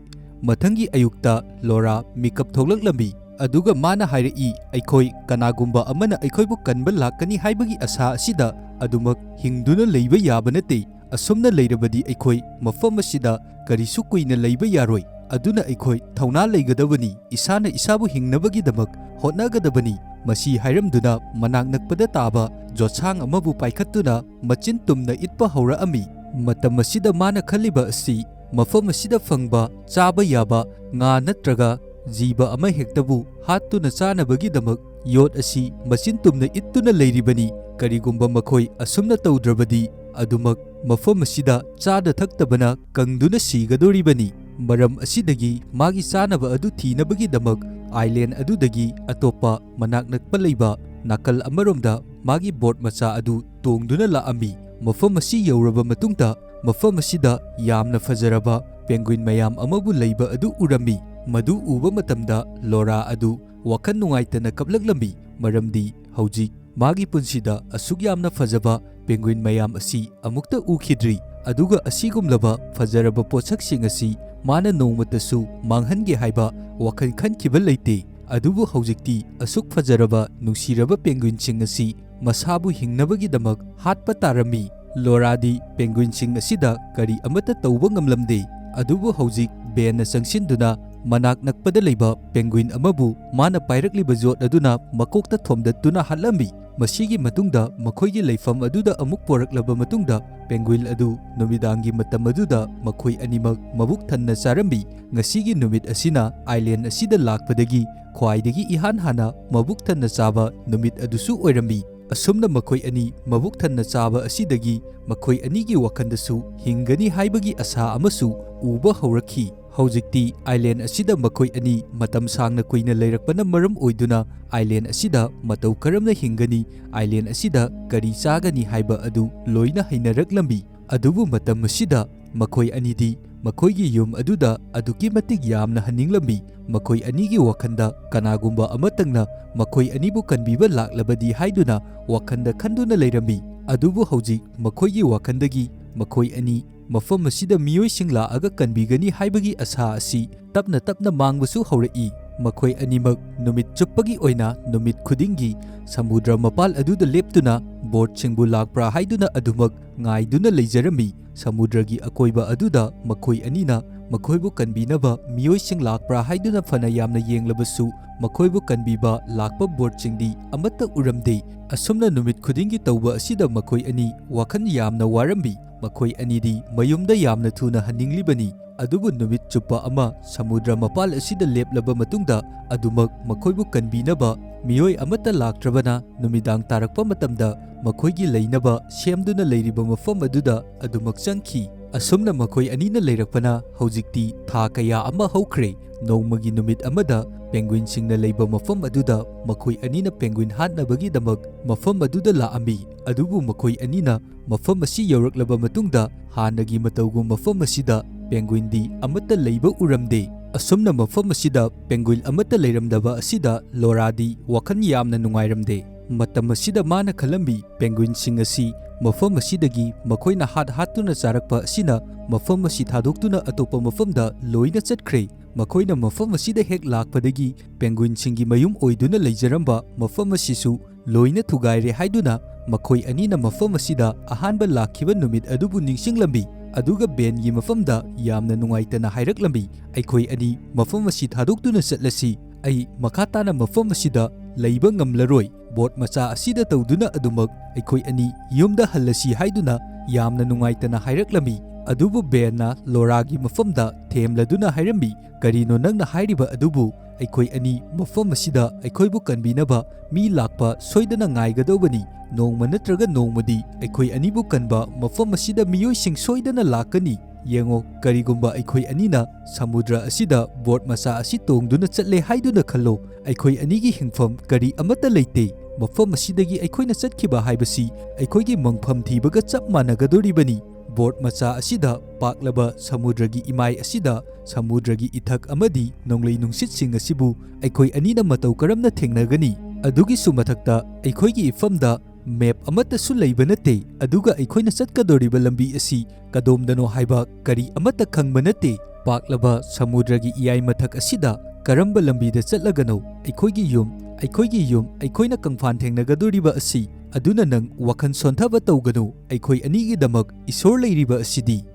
ꯃꯊꯪꯒꯤ ꯑꯌꯨꯛꯇ ꯂꯣꯔꯥ ꯃꯤꯀꯞ ꯊꯣꯛꯂꯛꯂꯝꯃꯤ, ꯑꯗꯨꯒ ꯃꯥꯅ ꯍꯥꯏꯔꯛꯏ, "ꯑꯩꯈꯣꯏ ꯀꯅꯥꯒꯨꯝꯕ ꯑꯃꯅ ꯑꯩꯈꯣꯏꯕꯨ ꯀꯟꯕ ꯂꯥꯛꯀꯅꯤ ꯍꯥꯏꯕꯒꯤ ꯑꯁꯥ ꯑꯁꯤꯗ ꯑꯗꯨꯃꯛ ꯍꯤꯡꯗꯨꯅ ꯂꯩꯕ ꯌꯥꯕ ꯅꯠꯇꯦ꯫ ꯑꯁꯨꯝꯅ ꯂꯩꯔꯕꯗꯤ ꯑꯩꯈꯣꯏ ꯃꯐꯝ ꯑꯁꯤꯗ ꯀꯔꯤꯁꯨ ꯀꯨꯏꯅ ꯂꯩꯕ ꯌꯥꯔꯣꯏ꯫ ꯑꯗꯨꯅ ꯑꯩꯈꯣꯏ ꯊꯧꯅꯥ ꯂꯩꯒꯗꯕꯅꯤ, ꯏꯁꯥꯅ ꯏꯁꯥꯕꯨ ꯍꯤꯡꯅꯕꯒꯤꯗꯃꯛ ꯍꯣꯠꯅꯒꯗꯕꯅꯤ"꯫ ꯃꯁꯤ ꯍꯥꯏꯔꯝꯗꯨꯅ ꯃꯅꯥꯛ ꯅꯛꯄꯗ ꯇꯥꯕ ꯖꯣꯠꯁꯥꯡ ꯑꯃꯕꯨ ꯄꯥꯏꯈꯠꯇꯨꯅ ꯃꯆꯤꯟ ꯇꯨꯝꯅ ꯏꯠꯄ ꯍꯧꯔꯛꯑꯝꯃꯤ꯫ ꯃꯇꯝ ꯑꯁꯤꯗ ꯃꯥꯅ ꯈꯜꯂꯤꯕ ꯑꯁꯤ ꯃꯐꯝ ꯑꯁꯤꯗ ꯐꯪꯕ ꯆꯥꯕ ꯌꯥꯕ ꯉꯥ ꯅꯠꯇ꯭ꯔꯒ ꯖꯤꯕ ꯑꯃꯍꯦꯛꯇꯕꯨ ꯍꯥꯠꯇꯨꯅ ꯆꯥꯅꯕꯒꯤꯗꯃꯛ ꯌꯣꯠ ꯑꯁꯤ ꯃꯆꯤꯟ ꯇꯨꯝꯅ ꯏꯠꯇꯨꯅ ꯂꯩꯔꯤꯕꯅꯤ꯫ ꯀꯔꯤꯒꯨꯝꯕ ꯃꯈꯣꯏ ꯑꯁꯨꯝꯅ ꯇꯧꯗ꯭ꯔꯕꯗꯤ ꯑꯗꯨꯃꯛ ꯃꯐꯝ ꯑꯁꯤꯗ ꯆꯥꯗ ꯊꯛꯇꯕꯅ ꯀꯪꯗꯨꯅ ꯁꯤꯒꯗꯣꯔꯤꯕꯅꯤ꯫ ꯃꯔꯝ ꯑꯁꯤꯗꯒꯤ ꯃꯥꯒꯤ ꯆꯥꯅꯕ ꯑꯗꯨ ꯊꯤꯅꯕꯒꯤꯗꯃꯛ ꯑꯥꯏꯂꯦꯟ ꯑꯗꯨꯗꯒꯤ ꯑꯇꯣꯞꯄ ꯃꯅꯥꯛ ꯅꯛꯄ ꯂꯩꯕ ꯅꯥꯀꯜ ꯑꯃꯔꯣꯝꯗ ꯃꯥꯒꯤ ꯕꯣꯠ ꯃꯆꯥ ꯑꯗꯨ ꯇꯣꯡꯗꯨꯅ ꯂꯥꯛꯑꯝꯃꯤ꯫ ꯃꯐꯝ ꯑꯁꯤ ꯌꯧꯔꯕ ꯃꯇꯨꯡꯗ ꯃꯐꯝ ꯑꯁꯤꯗ ꯌꯥꯝꯅ ꯐꯖꯔꯕ ꯄꯦꯡꯒꯨꯏꯟ ꯃꯌꯥꯝ ꯑꯃꯕꯨ ꯂꯩꯕ ꯑꯗꯨ ꯎꯔꯝꯃꯤ꯫ ꯃꯗꯨ ꯎꯕ ꯃꯇꯝꯗ ꯂꯣꯔꯥ ꯑꯗꯨ ꯋꯥꯈꯜ ꯅꯨꯡꯉꯥꯏꯇꯅ ꯀꯞꯂꯛꯂꯝꯃꯤ, ꯃꯔꯝꯗꯤ ꯍꯧꯖꯤꯛ ꯃꯥꯒꯤ ꯄꯨꯟꯁꯤꯗ ꯑꯁꯨꯛ ꯌꯥꯝꯅ ꯐꯖꯕ ꯄꯦꯡꯒꯨꯏꯟ ꯃꯌꯥꯝ ꯑꯁꯤ ꯑꯃꯨꯛꯇ ꯎꯈꯤꯗ꯭ꯔꯤ, ꯑꯗꯨꯒ ꯑꯁꯤꯒꯨꯝꯂꯕ ꯐꯖꯔꯕ ꯄꯣꯠꯁꯛꯁꯤꯡ ꯑꯁꯤ ꯃꯥꯅ ꯅꯣꯡꯃꯇꯁꯨ ꯃꯥꯡꯍꯟꯒꯦ ꯍꯥꯏꯕ ꯋꯥꯈꯜ ꯈꯟꯈꯤꯕ ꯂꯩꯇꯦ꯫ ꯑꯗꯨꯕꯨ ꯍꯧꯖꯤꯛꯇꯤ ꯑꯁꯨꯛ ꯐꯖꯔꯕ ꯅꯨꯡꯁꯤꯔꯕ ꯄꯦꯡꯒꯨꯏꯟꯁꯤꯡ ꯑꯁꯤ ꯃꯁꯥꯕꯨ ꯍꯤꯡꯅꯕꯒꯤꯗꯃꯛ ꯍꯥꯠꯄ ꯇꯥꯔꯝꯃꯤ꯫ ꯂꯣꯔꯥꯗꯤ ꯄꯦꯡꯒꯨꯏꯟꯁꯤꯡ ꯑꯁꯤꯗ ꯀꯔꯤ ꯑꯃꯠꯇ ꯇꯧꯕ ꯉꯝꯂꯝꯗꯦ꯫ ꯑꯗꯨꯕꯨ ꯍꯧꯖꯤꯛ ꯕꯦꯟꯅ ꯆꯪꯁꯤꯟꯗꯨꯅ ꯃꯅꯥꯛ ꯅꯛꯄꯗ ꯂꯩꯕ ꯄꯦꯡꯒꯨꯏꯟ ꯑꯃꯕꯨ ꯃꯥꯅ ꯄꯥꯏꯔꯛꯂꯤꯕ ꯌꯣꯠ ꯑꯗꯨꯅ ꯃꯀꯣꯛꯇ ꯊꯣꯝꯗꯠꯇꯨꯅ ꯍꯥꯠꯂꯝꯃꯤ꯫ ꯃꯁꯤꯒꯤ ꯃꯇꯨꯡꯗ ꯃꯈꯣꯏꯒꯤ ꯂꯩꯐꯝ ꯑꯗꯨꯗ ꯑꯃꯨꯛ ꯄꯣꯔꯛꯂꯕ ꯃꯇꯨꯡꯗ ꯄꯦꯡꯒꯨꯏꯟ ꯑꯗꯨ ꯅꯨꯃꯤꯗꯥꯡꯒꯤ ꯃꯇꯝ ꯑꯗꯨꯗ ꯃꯈꯣꯏ ꯑꯅꯤꯃꯛ ꯃꯕꯨꯛ ꯊꯟꯅ ꯆꯥꯔꯝꯃꯤ꯫ ꯉꯁꯤꯒꯤ ꯅꯨꯃꯤꯠ ꯑꯁꯤꯅ ꯑꯥꯏꯂꯦꯟ ꯑꯁꯤꯗ ꯂꯥꯛꯄꯗꯒꯤ ꯈ꯭ꯋꯥꯏꯗꯒꯤꯏꯍꯥꯟ ꯍꯥꯟꯅ ꯃꯕꯨꯛ ꯊꯟꯅ ꯆꯥꯕ ꯅꯨꯃꯤꯠ ꯑꯗꯨꯁꯨ ꯑꯣꯏꯔꯝꯃꯤ꯫ ꯑꯁꯨꯝꯅ ꯃꯈꯣꯏ ꯑꯅꯤ ꯃꯕꯨꯛ ꯊꯟꯅ ꯆꯥꯕ ꯑꯁꯤꯗꯒꯤ ꯃꯈꯣꯏ ꯑꯅꯤꯒꯤ ꯋꯥꯈꯜꯗꯁꯨ ꯍꯤꯡꯒꯅꯤ ꯍꯥꯏꯕꯒꯤ ꯑꯁꯥ ꯑꯃꯁꯨ ꯎꯕ ꯍꯧꯔꯛꯈꯤ꯫ ꯍꯧꯖꯤꯛꯇꯤ ꯑꯥꯏꯂꯦꯟ ꯑꯁꯤꯗ ꯃꯈꯣꯏ ꯑꯅꯤ ꯃꯇꯝ ꯁꯥꯡꯅ ꯀꯨꯏꯅ ꯂꯩꯔꯛꯄꯅ ꯃꯔꯝ ꯑꯣꯏꯗꯨꯅ ꯑꯥꯏꯂꯦꯟ ꯑꯁꯤꯗ ꯃꯇꯧ ꯀꯔꯝꯅ ꯍꯤꯡꯒꯅꯤ, ꯑꯥꯏꯂꯦꯟ ꯑꯁꯤꯗ ꯀꯔꯤ ꯆꯥꯒꯅꯤ ꯍꯥꯏꯕ ꯑꯗꯨ ꯂꯣꯏꯅ ꯍꯩꯅꯔꯛꯂꯝꯃꯤ꯫ ꯑꯗꯨꯕꯨ ꯃꯇꯝ ꯑꯁꯤꯗ ꯃꯈꯣꯏ ꯑꯅꯤꯗꯤ ꯃꯈꯣꯏꯒꯤ ꯌꯨꯝ ꯑꯗꯨꯗ ꯑꯗꯨꯛꯀꯤ ꯃꯇꯤꯛ ꯌꯥꯝꯅ ꯍꯟꯅꯤꯡꯂꯝꯃꯤ꯫ ꯃꯈꯣꯏ ꯑꯅꯤꯒꯤ ꯋꯥꯈꯟꯗ ꯀꯅꯥꯒꯨꯝꯕ ꯑꯃꯇꯪꯅ ꯃꯈꯣꯏ ꯑꯅꯤꯕꯨ ꯀꯟꯕꯤꯕ ꯂꯥꯛꯂꯕꯗꯤ ꯍꯥꯏꯗꯨꯅ ꯋꯥꯈꯟꯗ ꯈꯟꯗꯨꯅ ꯂꯩꯔꯝꯃꯤ꯫ ꯑꯗꯨꯕꯨ ꯍꯧꯖꯤꯛ ꯃꯈꯣꯏꯒꯤ ꯋꯥꯈꯟꯗꯒꯤ ꯃꯈꯣꯏ ꯑꯅꯤ ꯃꯐꯝ ꯑꯁꯤꯗ ꯃꯤꯑꯣꯏꯁꯤꯡ ꯂꯥꯛꯑꯒ ꯀꯟꯕꯤꯒꯅꯤ ꯍꯥꯏꯕꯒꯤ ꯑꯁꯥ ꯑꯁꯤ ꯇꯞꯅ ꯇꯞꯅ ꯃꯥꯡꯕꯁꯨ ꯍꯧꯔꯛꯏ꯫ ꯃꯈꯣꯏ ꯑꯅꯤꯃꯛ ꯅꯨꯃꯤꯠ ꯆꯨꯞꯄꯒꯤ ꯑꯣꯏꯅ ꯅꯨꯃꯤꯠ ꯈꯨꯗꯤꯡꯒꯤ ꯁꯃꯨꯗ꯭ꯔ ꯃꯄꯥꯜ ꯑꯗꯨꯗ ꯂꯦꯞꯇꯨꯅ ꯕꯣꯠꯁꯤꯡꯕꯨ ꯂꯥꯛꯄ꯭ꯔꯥ ꯍꯥꯏꯗꯨꯅ ꯑꯗꯨꯃꯛ ꯉꯥꯏꯗꯨꯅ ꯂꯩꯖꯔꯝꯃꯤ꯫ ꯁꯃꯨꯗ꯭ꯔꯒꯤ ꯑꯀꯣꯏꯕ ꯑꯗꯨꯗ ꯃꯈꯣꯏ ꯑꯅꯤꯅ ꯃꯈꯣꯏꯕꯨ ꯀꯟꯕꯤꯅꯕ ꯃꯤꯑꯣꯏꯁꯤꯡ ꯂꯥꯛꯄ꯭ꯔꯥ ꯍꯥꯏꯗꯨꯅ ꯐꯅ ꯌꯥꯝꯅ ꯌꯦꯡꯂꯕꯁꯨ ꯃꯈꯣꯏꯕꯨ ꯀꯟꯕꯤꯕ ꯂꯥꯛꯄ ꯕꯣꯠꯁꯤꯡꯗꯤ ꯑꯃꯠꯇ ꯎꯔꯝꯗꯦ꯫ ꯑꯁꯨꯝꯅ ꯅꯨꯃꯤꯠ ꯈꯨꯗꯤꯡꯒꯤ ꯇꯧꯕ ꯑꯁꯤꯗ ꯃꯈꯣꯏ ꯑꯅꯤ ꯋꯥꯈꯜ ꯌꯥꯝꯅ ꯋꯥꯔꯝꯃꯤ꯫ ꯃꯈꯣꯏ ꯑꯅꯤꯗꯤ ꯃꯌꯨꯝꯗ ꯌꯥꯝꯅ ꯊꯨꯅ ꯍꯟꯅꯤꯡꯂꯤꯕꯅꯤ꯫ ꯑꯗꯨꯕꯨ ꯅꯨꯃꯤꯠ ꯆꯨꯞꯄ ꯑꯃ ꯁꯃꯨꯗ꯭ꯔ ꯃꯄꯥꯜ ꯑꯁꯤꯗ ꯂꯦꯞꯂꯕ ꯃꯇꯨꯡꯗ ꯑꯗꯨꯃꯛ ꯃꯈꯣꯏꯕꯨ ꯀꯟꯕꯤꯅꯕ ꯃꯤꯑꯣꯏ ꯑꯃꯠꯇ ꯂꯥꯛꯇ꯭ꯔꯕꯅ ꯅꯨꯃꯤꯗꯥꯡ ꯇꯥꯔꯛꯄ ꯃꯇꯝꯗ ꯃꯈꯣꯏꯒꯤ ꯂꯩꯅꯕ ꯁꯦꯝꯗꯨꯅ ꯂꯩꯔꯤꯕ ꯃꯐꯝ ꯑꯗꯨꯗ ꯑꯗꯨꯃꯛ ꯆꯪꯈꯤ꯫ ꯑꯁꯨꯝꯅ ꯃꯈꯣꯏ ꯑꯅꯤꯅ ꯂꯩꯔꯛꯄꯅ ꯍꯧꯖꯤꯛꯇꯤ ꯊꯥ ꯀꯌꯥ ꯑꯃ ꯍꯧꯈ꯭ꯔꯦ꯫ ꯅꯣꯡꯃꯒꯤ ꯅꯨꯃꯤꯠ ꯑꯃꯗ ꯄꯦꯡꯒꯨꯏꯟꯁꯤꯡꯅ ꯂꯩꯕ ꯃꯐꯝ ꯑꯗꯨꯗ ꯃꯈꯣꯏ ꯑꯅꯤꯅ ꯄꯦꯡꯒꯨꯏꯟ ꯍꯥꯠꯅꯕꯒꯤꯗꯃꯛ ꯃꯐꯝ ꯑꯗꯨꯗ ꯂꯥꯛꯑꯝꯃꯤ꯫ ꯑꯗꯨꯕꯨ ꯃꯈꯣꯏ ꯑꯅꯤꯅ ꯃꯐꯝ ꯑꯁꯤ ꯌꯧꯔꯛꯂꯕ ꯃꯇꯨꯡꯗ ꯍꯥꯟꯅꯒꯤ ꯃꯇꯧꯒꯨꯝ ꯃꯐꯝ ꯑꯁꯤꯗ ꯄꯦꯡꯒꯨꯏꯟꯗꯤ ꯑꯃꯠꯇ ꯂꯩꯕ ꯎꯔꯝꯗꯦ꯫ ꯑꯁꯨꯝꯅ ꯃꯐꯝ ꯑꯁꯤꯗ ꯄꯦꯡꯒꯨꯏꯟ ꯑꯃꯠꯇ ꯂꯩꯔꯝꯗꯕ ꯑꯁꯤꯗ ꯂꯣꯔꯥꯗꯤ ꯋꯥꯈꯜ ꯌꯥꯝꯅ ꯅꯨꯡꯉꯥꯏꯔꯝꯗꯦ꯫ ꯃꯇꯝ ꯑꯁꯤꯗ ꯃꯥꯅ ꯈꯜꯂꯝꯃꯤ ꯄꯦꯡꯒꯨꯏꯟꯁꯤꯡ ꯑꯁꯤ ꯃꯐꯝ ꯑꯁꯤꯗꯒꯤ ꯃꯈꯣꯏꯅ ꯍꯥꯠꯇꯨꯅ ꯆꯥꯔꯛꯄ ꯑꯁꯤꯅ ꯃꯐꯝ ꯑꯁꯤ ꯊꯥꯗꯣꯛꯇꯨꯅ ꯑꯇꯣꯞꯄ ꯃꯐꯝꯗ ꯂꯣꯏꯅ ꯆꯠꯈ꯭ꯔꯦ꯫ ꯃꯈꯣꯏꯅ ꯃꯐꯝ ꯑꯁꯤꯗ ꯍꯦꯛ ꯂꯥꯛꯄꯗꯒꯤ ꯄꯦꯡꯒꯨꯏꯟꯁꯤꯡꯒꯤ ꯃꯌꯨꯝ ꯑꯣꯏꯗꯨꯅ ꯂꯩꯖꯔꯝꯕ ꯃꯐꯝ ꯑꯁꯤꯁꯨ ꯂꯣꯏꯅ ꯊꯨꯒꯥꯏꯔꯦ ꯍꯥꯏꯗꯨꯅ ꯃꯈꯣꯏ ꯑꯅꯤꯅ ꯃꯐꯝ ꯑꯁꯤꯗ ꯑꯍꯥꯟꯕ ꯂꯥꯛꯈꯤꯕ ꯅꯨꯃꯤꯠ ꯑꯗꯨꯕꯨ ꯅꯤꯡꯁꯤꯡꯂꯝꯃꯤ꯫ ꯑꯗꯨꯒ ꯕꯦꯟꯒꯤ ꯃꯐꯝꯗ ꯌꯥꯝꯅ ꯅꯨꯡꯉꯥꯏꯇꯅ ꯍꯥꯏꯔꯛꯂꯝꯃꯤ, ꯑꯩꯈꯣꯏ ꯑꯅꯤ ꯃꯐꯝ ꯑꯁꯤ ꯊꯥꯗꯣꯛꯇꯨꯅ ꯆꯠꯂꯁꯤ꯫ ꯑꯩ ꯃꯈꯥ ꯇꯥꯅ ꯃꯐꯝ ꯑꯁꯤꯗ ꯂꯩꯕ ꯉꯝꯂꯔꯣꯏ꯫ ꯕꯣꯠ ꯃꯆꯥ ꯑꯁꯤꯗ ꯇꯧꯗꯨꯅ ꯑꯗꯨꯃꯛ ꯑꯩꯈꯣꯏ ꯑꯅꯤ ꯌꯨꯝꯗ ꯍꯜꯂꯁꯤ ꯍꯥꯏꯗꯨꯅ ꯌꯥꯝꯅ ꯅꯨꯡꯉꯥꯏꯇꯅ ꯍꯥꯏꯔꯛꯂꯝꯃꯤ꯫ ꯑꯗꯨꯕꯨ ꯕꯦꯟꯅ ꯂꯣꯔꯥꯒꯤ ꯃꯐꯝꯗ ꯊꯦꯝꯂꯗꯨꯅ ꯍꯥꯏꯔꯝꯃꯤ, ꯀꯔꯤꯅꯣ ꯅꯪꯅ ꯍꯥꯏꯔꯤꯕ ꯑꯗꯨꯕꯨ? ꯑꯩꯈꯣꯏ ꯑꯅꯤ ꯃꯐꯝ ꯑꯁꯤꯗ ꯑꯩꯈꯣꯏꯕꯨ ꯀꯟꯕꯤꯅꯕ ꯃꯤ ꯂꯥꯛꯄ ꯁꯣꯏꯗꯅ ꯉꯥꯏꯒꯗꯧꯕꯅꯤ꯫ ꯅꯣꯡꯃ ꯅꯠꯇ꯭ꯔꯒ ꯅꯣꯡꯃꯗꯤ ꯑꯩꯈꯣই ꯑꯅꯤꯕꯨ ꯀꯟꯕ ꯃꯐꯝ ꯑꯁꯤꯗ ꯃꯤꯑꯣꯏꯁꯤꯡ ꯁꯣꯏꯗꯅ ꯂꯥꯛꯀꯅꯤ꯫ ꯌꯦꯡꯉꯣ, ꯀꯔꯤꯒꯨꯝꯕ ꯑꯩꯈꯣꯏ ꯑꯅꯤꯅ ꯁꯃꯨꯗ꯭ꯔ ꯑꯁꯤꯗ ꯕꯣꯠ ꯃꯆꯥ ꯑꯁꯤ ꯇꯣꯡꯗꯨꯅ ꯆꯠꯂꯦ ꯍꯥꯏꯗꯨꯅ ꯈꯜꯂꯣ, ꯑꯩꯈꯣꯏ ꯑꯅꯤꯒꯤ ꯍꯤꯡꯐꯝ ꯀꯔꯤ ꯑꯃꯠꯇ ꯂꯩꯇꯦ꯫ ꯃꯐꯝ ꯑꯁꯤꯗꯒꯤ ꯑꯩꯈꯣꯏꯅ ꯆꯠꯈꯤꯕ ꯍꯥꯏꯕꯁꯤ ꯑꯩꯈꯣꯏꯒꯤ ꯃꯪꯐꯝ ꯊꯤꯕꯒ ꯆꯞ ꯃꯥꯟꯅꯒꯗꯣꯔꯤꯕꯅꯤ꯫ ꯕꯣꯠ ꯃꯆꯥ ꯑꯁꯤꯗ ꯄꯥꯛꯂꯕ ꯁꯃꯨꯗ꯭ꯔꯒꯤ ꯏꯃꯥꯏ ꯑꯁꯤꯗ ꯁꯃꯨꯗ꯭ꯔꯒꯤ ꯏꯊꯛ ꯑꯃꯗꯤ ꯅꯣꯡꯂꯩ ꯅꯨꯡꯁꯤꯠꯁꯤꯡ ꯑꯁꯤꯕꯨ ꯑꯩꯈꯣꯏ ꯑꯅꯤꯅ ꯃꯇꯧ ꯀꯔꯝꯅ ꯊꯦꯡꯅꯒꯅꯤ? ꯑꯗꯨꯒꯤꯁꯨ ꯃꯊꯛꯇ ꯑꯩꯈꯣꯏꯒꯤ ꯏꯐꯝꯗ ꯃꯦꯞ ꯑꯃꯠꯇꯁꯨ ꯂꯩꯕ ꯅꯠꯇꯦ, ꯑꯗꯨꯒ ꯑꯩꯈꯣꯏꯅ ꯆꯠꯀꯗꯧꯔꯤꯕ ꯂꯝꯕꯤ ꯑꯁꯤ ꯀꯗꯣꯝꯗꯅꯣ ꯍꯥꯏꯕ ꯀꯔꯤ ꯑꯃꯠꯇ ꯈꯪꯕ ꯅꯠꯇꯦ꯫ ꯄꯥꯛꯂꯕ ꯁꯃꯨꯗ꯭ꯔꯒꯤ ꯏꯌꯥꯏ ꯃꯊꯛ ꯑꯁꯤꯗ ꯀꯔꯝꯕ ꯂꯝꯕꯤꯗ ꯆꯠꯂꯒꯅꯣ ꯑꯩꯈꯣꯏꯒꯤ ꯌꯨꯝ ꯑꯩꯈꯣꯏꯅ ꯀꯪꯐꯥꯟ ꯊꯦꯡꯅꯒꯗꯧꯔꯤꯕ ꯑꯁꯤ? ꯑꯗꯨꯅ ꯅꯪ ꯋꯥꯈꯜ ꯁꯣꯟꯊꯕ ꯇꯧꯒꯅꯨ, ꯑꯩꯈꯣꯏ ꯑꯅꯤꯒꯤꯗꯃꯛ ꯏꯁꯣꯔ ꯂꯩꯔꯤꯕ ꯑꯁꯤꯗꯤ꯫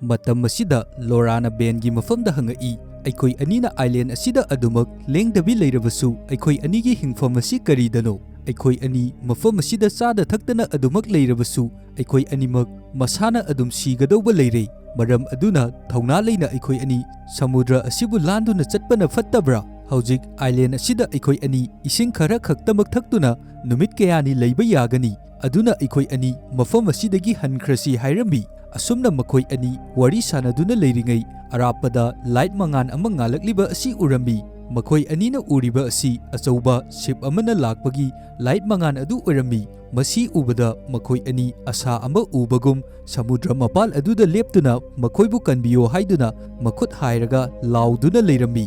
ꯃꯇꯝ ꯑꯁꯤꯗ ꯂꯣꯔꯥꯅ ꯕꯦꯟꯒꯤ ꯃꯐꯝꯗ ꯍꯪꯉꯛꯏ, ꯑꯩꯈꯣꯏ ꯑꯅꯤꯅ ꯑꯥꯏꯂꯦꯟ ꯑꯁꯤꯗ ꯑꯗꯨꯃꯛ ꯂꯦꯡꯗꯕꯤ ꯂꯩꯔꯕꯁꯨ ꯑꯩꯈꯣꯏ ꯑꯅꯤꯒꯤ ꯍꯤꯡꯐꯝ ꯑꯁꯤ ꯀꯔꯤꯗꯅꯣ? ꯑꯩꯈꯣꯏ ꯑꯅꯤ ꯃꯐꯝ ꯑꯁꯤꯗ ꯆꯥꯗ ꯊꯛꯇꯅ ꯑꯗꯨꯃꯛ ꯂꯩꯔꯕꯁꯨ ꯑꯩꯈꯣই ꯑꯅꯤꯃꯛ ꯃꯁꯥꯅ ꯑꯗꯨꯝ ꯁꯤꯒꯗꯧꯕ ꯂꯩꯔꯦ꯫ ꯃꯔꯝ ꯑꯗꯨꯅ ꯊꯧꯅꯥ ꯂꯩꯅ ꯑꯩꯈꯣꯏ ꯑꯅꯤ ꯁꯃꯨꯗ꯭ꯔ ꯑꯁꯤꯕꯨ ꯂꯥꯟꯗꯨꯅ ꯆꯠꯄꯅ ꯐꯠꯇꯕ꯭ꯔꯥ? ꯍꯧꯖꯤꯛ ꯑꯥꯏꯂꯦꯟ ꯑꯁꯤꯗ ꯑꯩꯈꯣꯏ ꯑꯅꯤ ꯏꯁꯤꯡ ꯈꯔ ꯈꯛꯇꯃꯛ ꯊꯛꯇꯨꯅ ꯅꯨꯃꯤꯠ ꯀꯌꯥꯅꯤ ꯂꯩꯕ ꯌꯥꯒꯅꯤ, ꯑꯗꯨꯅ ꯑꯩꯈꯣꯏ ꯑꯅꯤ ꯃꯐꯝ ꯑꯁꯤꯗꯒꯤ ꯍꯟꯈ꯭ꯔꯁꯤ ꯍꯥꯏꯔꯝꯃꯤ꯫ ꯑꯁꯨꯝꯅ ꯃꯈꯣꯏ ꯑꯅꯤ ꯋꯥꯔꯤ ꯁꯥꯅꯗꯨꯅ ꯂꯩꯔꯤꯉꯩ ꯑꯔꯥꯞꯄꯗ ꯂꯥꯏꯠ ꯃꯉꯥꯟ ꯑꯃ ꯉꯥꯜꯂꯛꯂꯤꯕ ꯑꯁꯤ ꯎꯔꯝꯃꯤ꯫ ꯃꯈꯣꯏ ꯑꯅꯤꯅ ꯎꯔꯤꯕ ꯑꯁꯤ ꯑꯆꯧꯕ ꯁꯤꯞ ꯑꯃꯅ ꯂꯥꯛꯄꯒꯤ ꯂꯥꯏꯠ ꯃꯉꯥꯟ ꯑꯗꯨ ꯑꯣꯏꯔꯝꯃꯤ꯫ ꯃꯁꯤ ꯎꯕꯗ ꯃꯈꯣꯏ ꯑꯅꯤ ꯑꯁꯥ ꯑꯃ ꯎꯕꯒꯨꯝ ꯁꯃꯨꯗ꯭ꯔ ꯃꯄꯥꯜ ꯑꯗꯨꯗ ꯂꯦꯞꯇꯨꯅ ꯃꯈꯣꯏꯕꯨ ꯀꯟꯕꯤꯌꯣ ꯍꯥꯏꯗꯨꯅ ꯃꯈꯨꯠ ꯍꯥꯏꯔꯒ ꯂꯥꯎꯗꯨꯅ ꯂꯩꯔꯝꯃꯤ꯫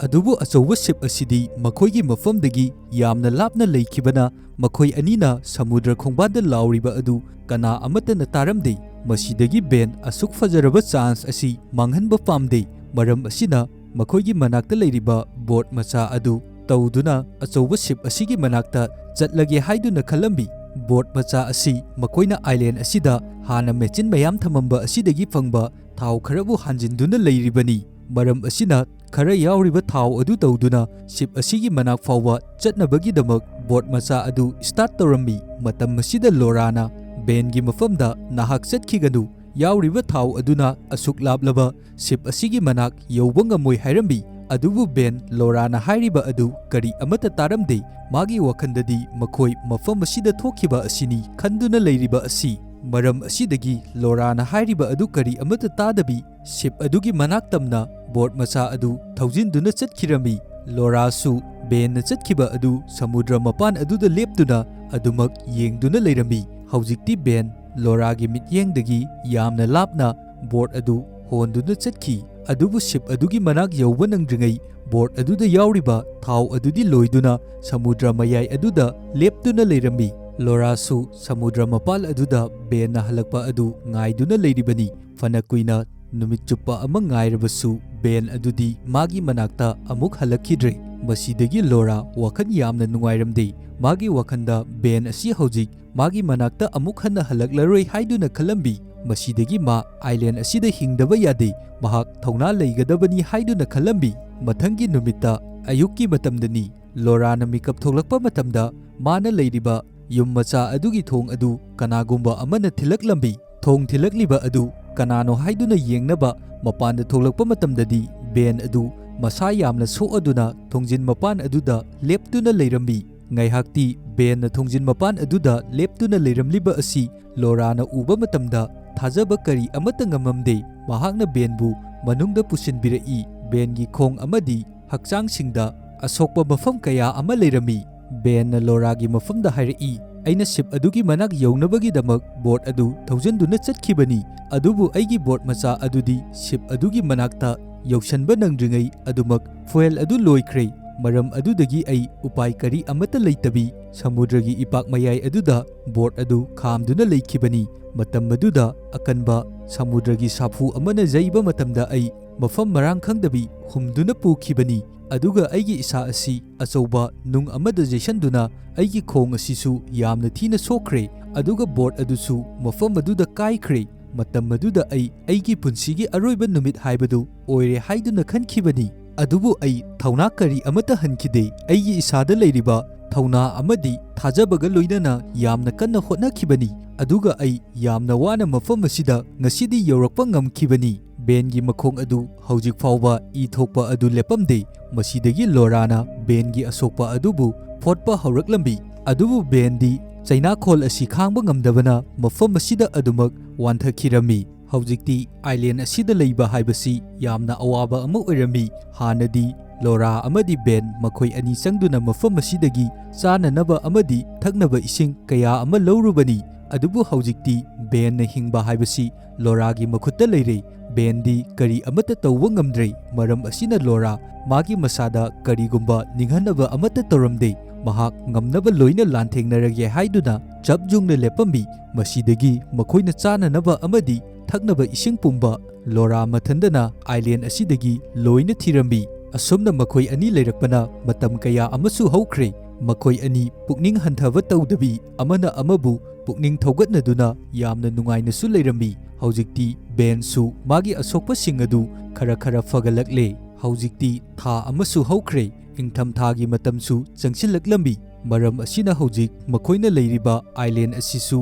ꯑꯗꯨꯕꯨ ꯑꯆꯧꯕ ꯁꯤꯞ ꯑꯁꯤꯗꯤ ꯃꯈꯣꯏꯒꯤ ꯃꯐꯝꯗꯒꯤ ꯌꯥꯝꯅ ꯂꯥꯞꯅ ꯂꯩꯈꯤꯕꯅ ꯃꯈꯣꯏ ꯑꯅꯤꯅ ꯁꯃꯨꯗ꯭ꯔ ꯈꯣꯡꯕꯥꯟꯗ ꯂꯥꯎꯔꯤꯕ ꯑꯗꯨ ꯀꯅꯥ ꯑꯃꯠꯇꯅ ꯇꯥꯔꯝꯗꯦ꯫ ꯃꯁꯤꯗꯒꯤ ꯕꯦꯟ ꯑꯁꯨꯛ ꯐꯖꯔꯕ ꯆꯥꯟꯁ ꯑꯁꯤ ꯃꯥꯡꯍꯟꯕ ꯄꯥꯝꯗꯦ꯫ ꯃꯔꯝ ꯑꯁꯤꯅ ꯃꯈꯣꯏꯒꯤ ꯃꯅꯥꯛꯇ ꯂꯩꯔꯤꯕ ꯕꯣꯠ ꯃꯆꯥ ꯑꯗꯨ ꯇꯧꯗꯨꯅ ꯑꯆꯧꯕ ꯁꯤꯞ ꯑꯁꯤꯒꯤ ꯃꯅꯥꯛꯇ ꯆꯠꯂꯒꯦ ꯍꯥꯏꯗꯨꯅ ꯈꯜꯂꯝꯃꯤ꯫ ꯕꯣꯠ ꯃꯆꯥ ꯑꯁꯤ ꯃꯈꯣꯏꯅ ꯑꯥꯏꯂꯦꯟ ꯑꯁꯤꯗ ꯍꯥꯟꯅ ꯃꯦꯆꯤꯟ ꯃꯌꯥꯝ ꯊꯝꯃꯝꯕ ꯑꯁꯤꯗꯒꯤ ꯐꯪꯕ ꯊꯥꯎ ꯈꯔꯕꯨ ꯍꯥꯟꯖꯤꯟꯗꯨꯅ ꯂꯩꯔꯤꯕꯅꯤ꯫ ꯃꯔꯝ ꯑꯁꯤꯅ ꯈꯔ ꯌꯥꯎꯔꯤꯕ ꯊꯥꯎ ꯑꯗꯨ ꯇꯧꯗꯨꯅ ꯁꯤꯞ ꯑꯁꯤꯒꯤ ꯃꯅꯥꯛ ꯐꯥꯎꯕ ꯆꯠꯅꯕꯒꯤꯗꯃꯛ ꯕꯣꯠ ꯃꯆꯥ ꯑꯗꯨ ꯁ꯭ꯇꯥꯔꯠ ꯇꯧꯔꯝꯃꯤ꯫ ꯃꯇꯝ ꯑꯁꯤꯗ ꯂꯣꯔꯥꯅ ꯕꯦꯟꯒꯤ ꯃꯐꯝꯗ ꯅꯍꯥꯛ ꯆꯠꯈꯤꯒꯅꯨ, ꯌꯥꯎꯔꯤꯕ ꯊꯥꯎ ꯑꯗꯨꯅ ꯑꯁꯨꯛ ꯂꯥꯞꯂꯕ ꯁꯤꯞ ꯑꯁꯤꯒꯤ ꯃꯅꯥꯛ ꯌꯧꯕ ꯉꯝꯃꯣꯏ ꯍꯥꯏꯔꯝꯃꯤ꯫ ꯑꯗꯨꯕꯨ ꯕꯦꯟ ꯂꯣꯔꯥꯅ ꯍꯥꯏꯔꯤꯕ ꯑꯗꯨ ꯀꯔꯤ ꯑꯃꯠꯇ ꯇꯥꯔꯝꯗꯦ꯫ ꯃꯥꯒꯤ ꯋꯥꯈꯟꯗꯗꯤ ꯃꯈꯣꯏ ꯃꯐꯝ ꯑꯁꯤꯗ ꯊꯣꯛꯈꯤꯕ ꯑꯁꯤꯅꯤ ꯈꯟꯗꯨꯅ ꯂꯩꯔꯤꯕ ꯑꯁꯤ꯫ ꯃꯔꯝ ꯑꯁꯤꯗꯒꯤ ꯂꯣꯔꯥꯅ ꯍꯥꯏꯔꯤꯕ ꯑꯗꯨ ꯀꯔꯤ ꯑꯃꯠꯇ ꯇꯥꯗꯕꯤ ꯁꯤꯞ ꯑꯗꯨꯒꯤ ꯃꯅꯥꯛ ꯇꯝꯅ ꯕꯣꯠ ꯃꯆꯥ ꯑꯗꯨ ꯊꯧꯖꯤꯟꯗꯨꯅ ꯆꯠꯈꯤꯔꯝꯃꯤ꯫ ꯂꯣꯔꯥꯁꯨ ꯕꯦꯟꯅ ꯆꯠꯈꯤꯕ ꯑꯗꯨ ꯁꯃꯨꯗ꯭ꯔ ꯃꯄꯥꯟ ꯑꯗꯨꯗ ꯂꯦꯞꯇꯨꯅ ꯑꯗꯨꯃꯛ ꯌꯦꯡꯗꯨꯅ ꯂꯩꯔꯝꯃꯤ꯫ ꯍꯧꯖꯤꯛꯇꯤ ꯕꯦꯟ ꯂꯣꯔꯥꯒꯤ ꯃꯤꯠꯌꯦꯡꯗꯒꯤ ꯌꯥꯝꯅ ꯂꯥꯞꯅ board adu honduna chatki adubu ship adugi manak yauba nangdringai board aduda yauriba thau adudi loiduna samudra mayai aduda leptuna leirami Laura su samudra mapal aduda ben na halakpa adu ngaiduna leiribani fana kuina numit chuppa ama ngairabasu ben adudi magi manakta amuk halakhidre masidagi Laura wakhan yamna nungairamde magi wakhanda ben asi hojik magi manakta amuk hanna halaklaroi haiduna khalambi masidagi ma island asida hingdaba yade mahak thauna leigadabani haiduna khalambi mathangi numita ayukki matamdani Laura na mikap tholakpa matamda mana leiriba yum macha adugi thong adu kanagumba amana thilaklambi thong thilakliba adu kanano haiduna yengnaba mapanda tholakpa matamdadi ben adu masa yamna so aduna thongjin mapan aduda leptuna leirambi ngaihakti ben na thongjin mapan aduda leptuna leiramliba asi Laura na uba matamda thajaba kari amata ngamamde mahakna benbu manungda pusinbirai bengi khong amadi hakchang singda asokpa mafam kaya ama leirami ben na Laura gi mafamda hairi aina ship adugi manak yaunabagi damak board adu thojanduna chatkibani adubu aigi board macha adudi ship adugi manakta yaushanba nangdringai adumak fuel adu loikhre maram adudagi ai upai kari amata leitabi samudragi ipak mayai aduda board adu khamduna leikibani matam aduda akanba samudragi safu amana jaiba matamda ai mafam marang khangdabi humduna pukibani aduga aigi isa asi achauba nung amada jaisanduna aigi khong asisu yamna thina sokre aduga board adusu mafam aduda kaikre matam aduda aigi punsigi aroiba numit haibadu oire haiduna khankibani adubu ai thauna kari amata hankide aigi isada leiriba thauna amadi thajabaga loinana yamna kanna hotnakhibani aduga ai yamna wana mafam asida ngasidi yorakpa ngamkhibani bengi makhong adu hojik fawba I thokpa adu lepamde masidagi Laurana bengi asokpa adubu photpa hauraklambi adubu bendi chaina khol asi khangba ngamdabana mafam asida adumak wanthakirami hojikti island asida leiba haibasi yamna awaba ama oirami hanadi Laura amadi ben makhoi ani changduna mafam asidagi chananaba amadi thaknaba ising kaya ama laurubani adubu hojikti ben na hingba haibasi Laura gi makhutta leire bendi kari amata tawwa ngamdre maram asina Laura magi masada karigumba ninghanaba amata toramde mahak ngamnaba loina lanthengnarage haiduna chapjungna lepambi masidagi makhoina chananaba amadi thaknaba ising pumba Laura mathandana island asidagi loina thirambi asomna makhoi ani leirakpana matam kaya amasu haukhre makhoi ani pukning hanthaba tawdabi amana amabu pukning thogatnaduna yamna nungaina su leirambi hojikti ben su magi asokpa singadu khara khara fagalakle hojikti tha amasu haukhre ingtham thagi matamsu changsilaklambi maram asina hojik makhoina leiriba island asisu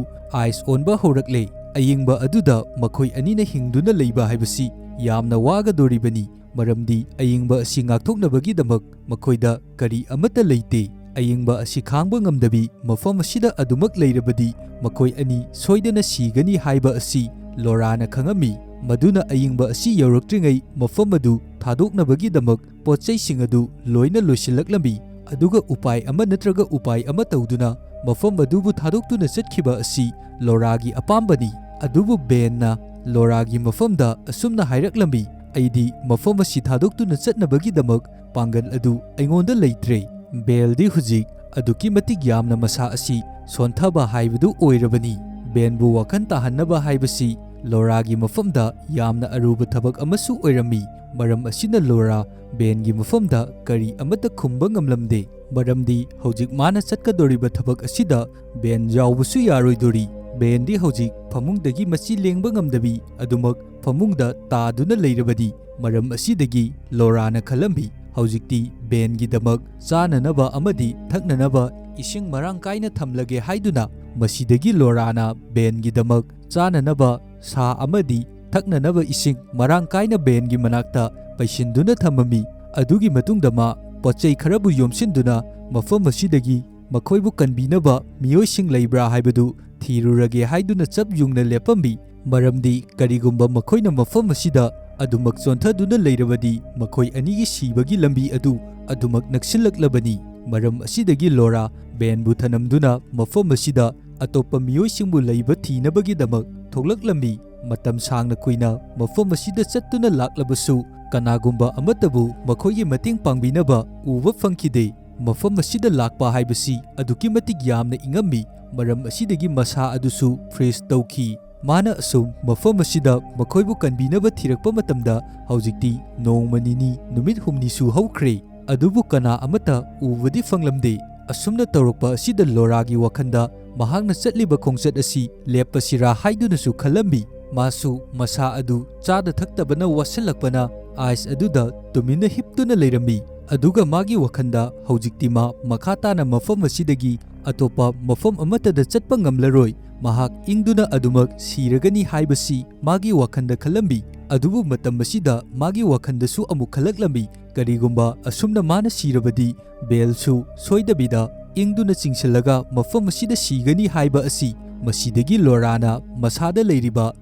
ice onba horakle ayingba aduda makhoi anina hingduna leiba haibasi yamna wagadoribani maramdi ayingba asi ngakthoknabagi damak makhoida kari amata leite ayingba asi khangba ngamdabi mafam asida adumak leirabadi makhoi ani soidana sigani haiba asi Laura na khangami maduna ayingba asi yauraktrigai mafam adu thadoknabagi damak pochai singadu loina loisilaklambi aduga upai ama natraga upai ama tawduna mafam adubu thadoktuna chatkhiba asi Laura gi apambani adubu ben na Laura gi mafamda asumna hairaklambi aidi mafam asi thadoktuna chatnabagi damak pangal adu aingonda leitre beldi hujik aduki matik yamna masa asi sonthaba haibadu oirabani benbu wakhan tahannaba haibasi Laura gi mafamda yamna aruba thabak amasu oirami maram asina Laura ben gi mafamda kari amata khumba ngamlamde maramdi hojik mana chatkadoriba thabak asida ben jawbusu yaroidori bendi hojik famungdagi machi lengba ngamdabi adumak famungda taduna leirabadi maram asidagi Laura na khalambi hojikti ben gi damak chananaba amadi thaknanaba ising marang kaina thamlage haiduna masidagi Laura na ben gi damak chananaba sa amadi thaknanaba ising marang kaina ben gi manakta paisinduna thamami adugi matungda ma pochai kharabu yomsinduna mafam asidagi makhoibu kanbinaba miyoising leibra haibadu thirurage haiduna chapjungna lepambi maramdi karigumba makhoina mafam asida adumak chonthaduna leirabadi makhoi anigi sibagi lambi adu adumak naksilaklabani maram asidagi Laura benbu thanamduna mafam asida atopa miyoisingbu leiba thinabagi damak thoglaklambi matam sangna kuina mafam asida chattuna laklabasu kanagumba amatabu makhoigi mating pangbinaba uba fangkide mafam asida lakpa haibasi aduki matik yamna ingami maram asidagi masa adusu freeze tauki mana asum mafam asida makhoibu kanbinaba thirakpa matamda haujikti nongmanini numit humnisu haukhre adubu kana amata ubadi fanglamde asumna tawrokpa asida loragi wakhanda mahakna chatliba khongchat asi lepasira haidunasu khalambi masu masa adu chada thaktabana wasalakpana ice aduda tumina hiptuna leirami aduga magi wakhanda haujiktima makhatana mafam asidagi atopa mafam amatada chatpa ngamlaroi mahak ingduna adumak siragani haibasi magi wakhanda khalambi adubu matam asida magi wakhandasu amuk khalaklambi karigumba asumna mana sirabadi belsu soidabida ingduna chingsilaga mafam asida sigani haiba asi masidagi lorana masada leiriba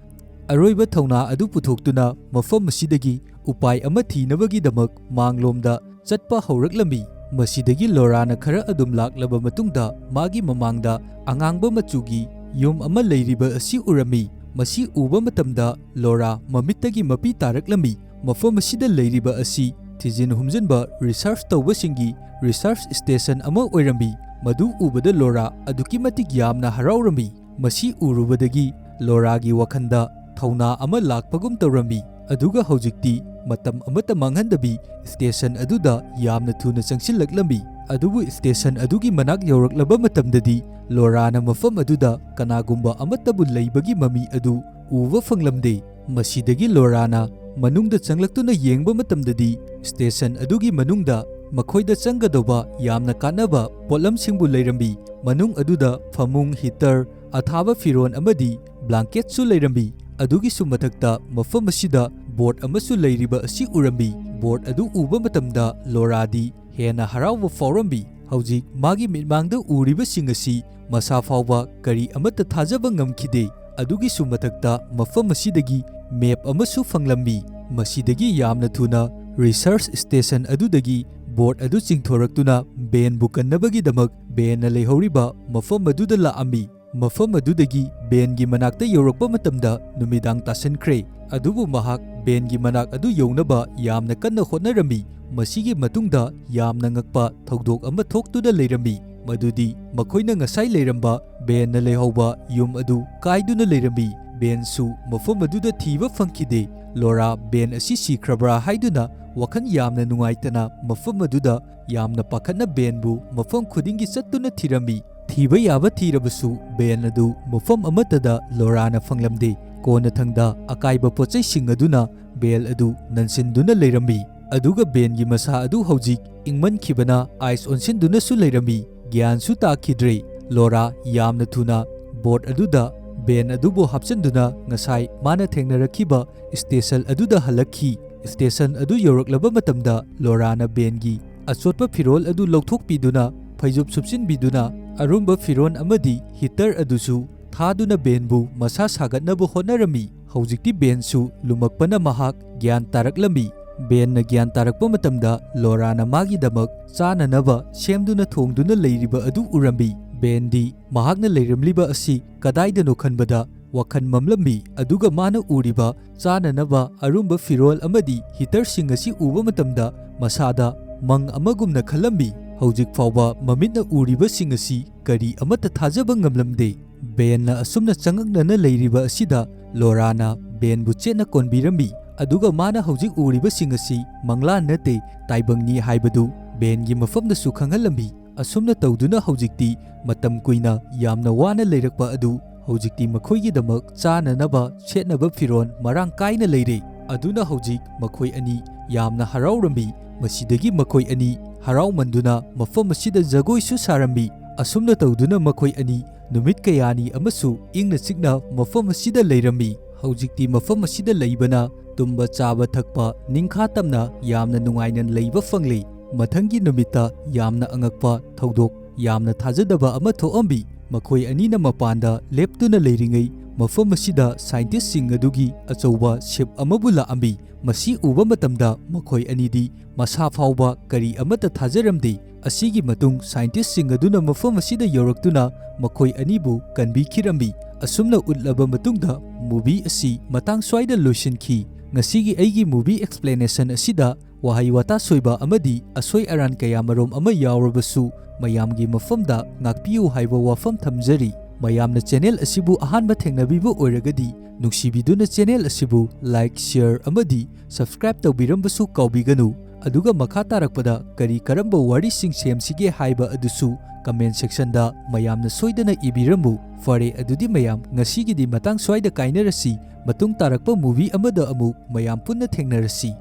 aroiba thauna adu puthoktuna mafam asidagi upai ama thinabagi-damak manglomda chatpa hauraklambi masidagi lorana khara adum laklaba matungda magi mamangda angangba machugi yum ama leiriba asi urami masi uba matamda lora mamittagi mapi taraklambi mafam asida leiriba asi tijin humjanba research tawbasingi research station ama oirambi madu ubada lora aduki matik yamna haraurami masi urubadagi loragi wakhanda thauna ama lakpagum tawrami aduga haujikti matam amata manghandabi station aduda yamna thuna changsilaklambi adubu station adugi manak yauraklaba matamdadi lorana mafam aduda kanagumba amatabu leibagi mami adu uba fanglamde masidagi lorana manungda changlaktuna yengba matamdadi station adugi manungda makhoida changadoba yamna kanaba potlamsingbu leirambi manung aduda famung heater athaba firon amadi blanket su leirambi adugi sumathakta mafam asida board amasu leiriba asi urambi board adu uba matamda loradi hena harawba faurambi haujik magi mitmangda uriba singasi masa fauba kari amata thajaba ngamkhide adugi sumathakta mafam asidagi map amasu fanglambi masidagi yamna thuna research station adudagi board adu chingthoraktuna ben bukannabagi damak ben na leihoriba mafam aduda laambi mafam adudagi bengi manakta yorakpa matamda numidang tasankhre adubu mahak bengi manak adu younaba yamna kanna hotnarambi masigi matungda yamna ngakpa thogdok ama thoktuna leirambi madudi makhoina ngasai leiramba ben na leihauba yum adu kaiduna leirambi ben su mafam aduda thiba fangkide lora ben asi sikrabra haiduna wakhan yamna nungaitana mafam aduda yamna pakhatna benbu mafam khudingi chattuna thirambi thiba yaba thirabasu ben adu mafam amatada lorana fanglamde kona thangda akaiba pochai sing aduna bel adu nansinduna leirambi aduga bengi masa adu haujik ingman khibana ice onsinduna su leirambi gyan su takhidre lora yamna thuna board aduda ben adubo hapchanduna ngasai mana thengnarakhiba station aduda halakhi station adu yoraklaba matamda lorana bengi achotpa firol adu lokthokpiduna phaijup supsinbiduna arumba firon amadi heater adusu thaduna benbu masa sagatnabu honarami haujikti bensu lumakpana mahak gyan taraklambi ben na gyan tarakpa matamda lorana magi damak chananaba semduna thongduna leiriba adu urambi bendi mahakna leiramliba asi kadaidano khanbada wakhan mamlambi aduga mana uriba chananaba arumba firol amadi heater singasi uba matamda masada mang amagumna khalambi haujik fauba mamitna uriba singasi kari amata thajaba ngamlamde benna asumna changaknana leiriba asida lorana benbu chetna konbirambi aduga mana haujik uriba singasi mangla nate taibangni haibadu bengi mafamda su khanghalambi asumna tawduna haujikti matam kuina yamna wana leirakpa adu haujikti makhoigi damak chananaba chetnaba firon marang kaina leire aduna haujik makhoi ani yamna harawrambi masidagi makhoi ani haraumanduna mafam asida jagoi su sarambi asumna tawduna makhoi ani numit kayani amasu ingna chikna mafam asida leirambi haujikti mafam asida leibana tumba chaba thakpa ningkha tamna yamna nungaina leiba fangli mathangi numita yamna angakpa thogdok yamna thajadaba ama thoambi makhoi anina mapanda leptuna leiringai ꯃꯐꯝ ꯑꯁꯤꯗ ꯁꯥꯏꯟꯇꯤꯁꯁꯤꯡ ꯑꯗꯨꯒꯤ ꯑꯆꯧꯕ shift ꯑꯃꯕꯨ ꯂꯥꯛꯑꯝꯃꯤ꯫ ꯃꯁꯤ ꯎꯕ ꯃꯇꯝꯗ ꯃꯈꯣꯏ ꯑꯅꯤꯗꯤ ꯃꯁꯥ ꯐꯥꯎꯕ ꯀꯔꯤ ꯑꯃꯠꯇ ꯊꯥꯖꯔꯝꯗꯦ꯫ ꯑꯁꯤꯒꯤ ꯃꯇꯨꯡ ꯁꯥꯏꯟꯇꯤꯁꯁꯤꯡ ꯑꯗꯨꯅ ꯃꯐꯝ ꯑꯁꯤꯗ ꯌꯧꯔꯛꯇꯨꯅ ꯃꯈꯣꯏ ꯑꯅꯤꯕꯨ ꯀꯟꯕꯤꯈꯤꯔꯝꯃꯤ꯫ ꯑꯁꯨꯝꯅ ꯎꯠꯂꯕ ꯃꯇꯨꯡꯗ ꯃꯨꯚꯤ ꯑꯁꯤ ꯃꯇꯥꯡ ꯁ꯭ꯋꯥꯏꯗ ꯂꯣꯏꯁꯤꯟꯈꯤ꯫ ꯉꯁꯤꯒꯤ ꯑꯩꯒꯤ ꯃꯨꯚꯤ ꯑꯦꯛꯁꯄ꯭ꯂꯦꯅꯦꯁꯟ ꯑꯁꯤꯗ ꯋꯥꯍꯩ ꯋꯥꯇꯥ ꯁꯣꯏꯕ ꯑꯃꯗꯤ ꯑꯁꯣꯏ ꯑꯔꯥꯟ ꯀꯌꯥꯃꯔꯣꯝ ꯑꯃ ꯌꯥꯎꯔꯕꯁꯨ ꯃꯌꯥꯝꯒꯤ ꯃꯐꯝꯗ ꯉꯥꯛꯄꯤꯌꯨ ꯍꯥꯏꯕ ꯋꯥꯐꯝ ꯊꯝꯖꯔꯤ꯫ ꯃꯌꯥꯝꯅ ꯆꯦꯅꯦꯜ ꯑꯁꯤꯕꯨ ꯑꯍꯥꯟꯕ ꯊꯦꯡꯅꯕꯤꯕ ꯑꯣꯏꯔꯒꯗꯤ ꯅꯨꯡꯁꯤꯕꯤꯗꯨꯅ ꯆꯦꯅꯦꯜ ꯑꯁꯤꯕꯨ ꯂꯥꯏꯛ, ꯁꯦꯌꯔ ꯑꯃꯗꯤ ꯁꯕꯁꯀ꯭ꯔꯥꯏꯕ ꯇꯧꯕꯤꯔꯝꯕꯁꯨ ꯀꯥꯎꯕꯤꯒꯅꯨ꯫ ꯑꯗꯨꯒ ꯃꯈꯥ ꯇꯥꯔꯛꯄꯗ ꯀꯔꯝꯕ ꯋꯥꯔꯤꯁꯤꯡ ꯁꯦꯝꯁꯤꯒꯦ ꯍꯥꯏꯕ ꯑꯗꯨꯁꯨ ꯀꯃꯦꯟꯠ ꯁꯦꯛꯁꯟꯗ ꯃꯌꯥꯝꯅ ꯁꯣꯏꯗꯅ ꯏꯕꯤꯔꯝꯃꯨ꯫ ꯐꯔꯦ ꯑꯗꯨꯗꯤ ꯃꯌꯥꯝ ꯉꯁꯤꯒꯤꯗꯤ ꯃꯇꯥꯡ ꯁ꯭ꯋꯥꯏꯗ ꯀꯥꯏꯅꯔꯁꯤ꯫ ꯃꯇꯨꯡ ꯇꯥꯔꯛꯄ ꯃꯨꯚꯤ ꯑꯃꯗ ꯑꯃꯨꯛ ꯃꯌꯥꯝ ꯄꯨꯟꯅ ꯊꯦꯡꯅꯔꯁꯤ꯫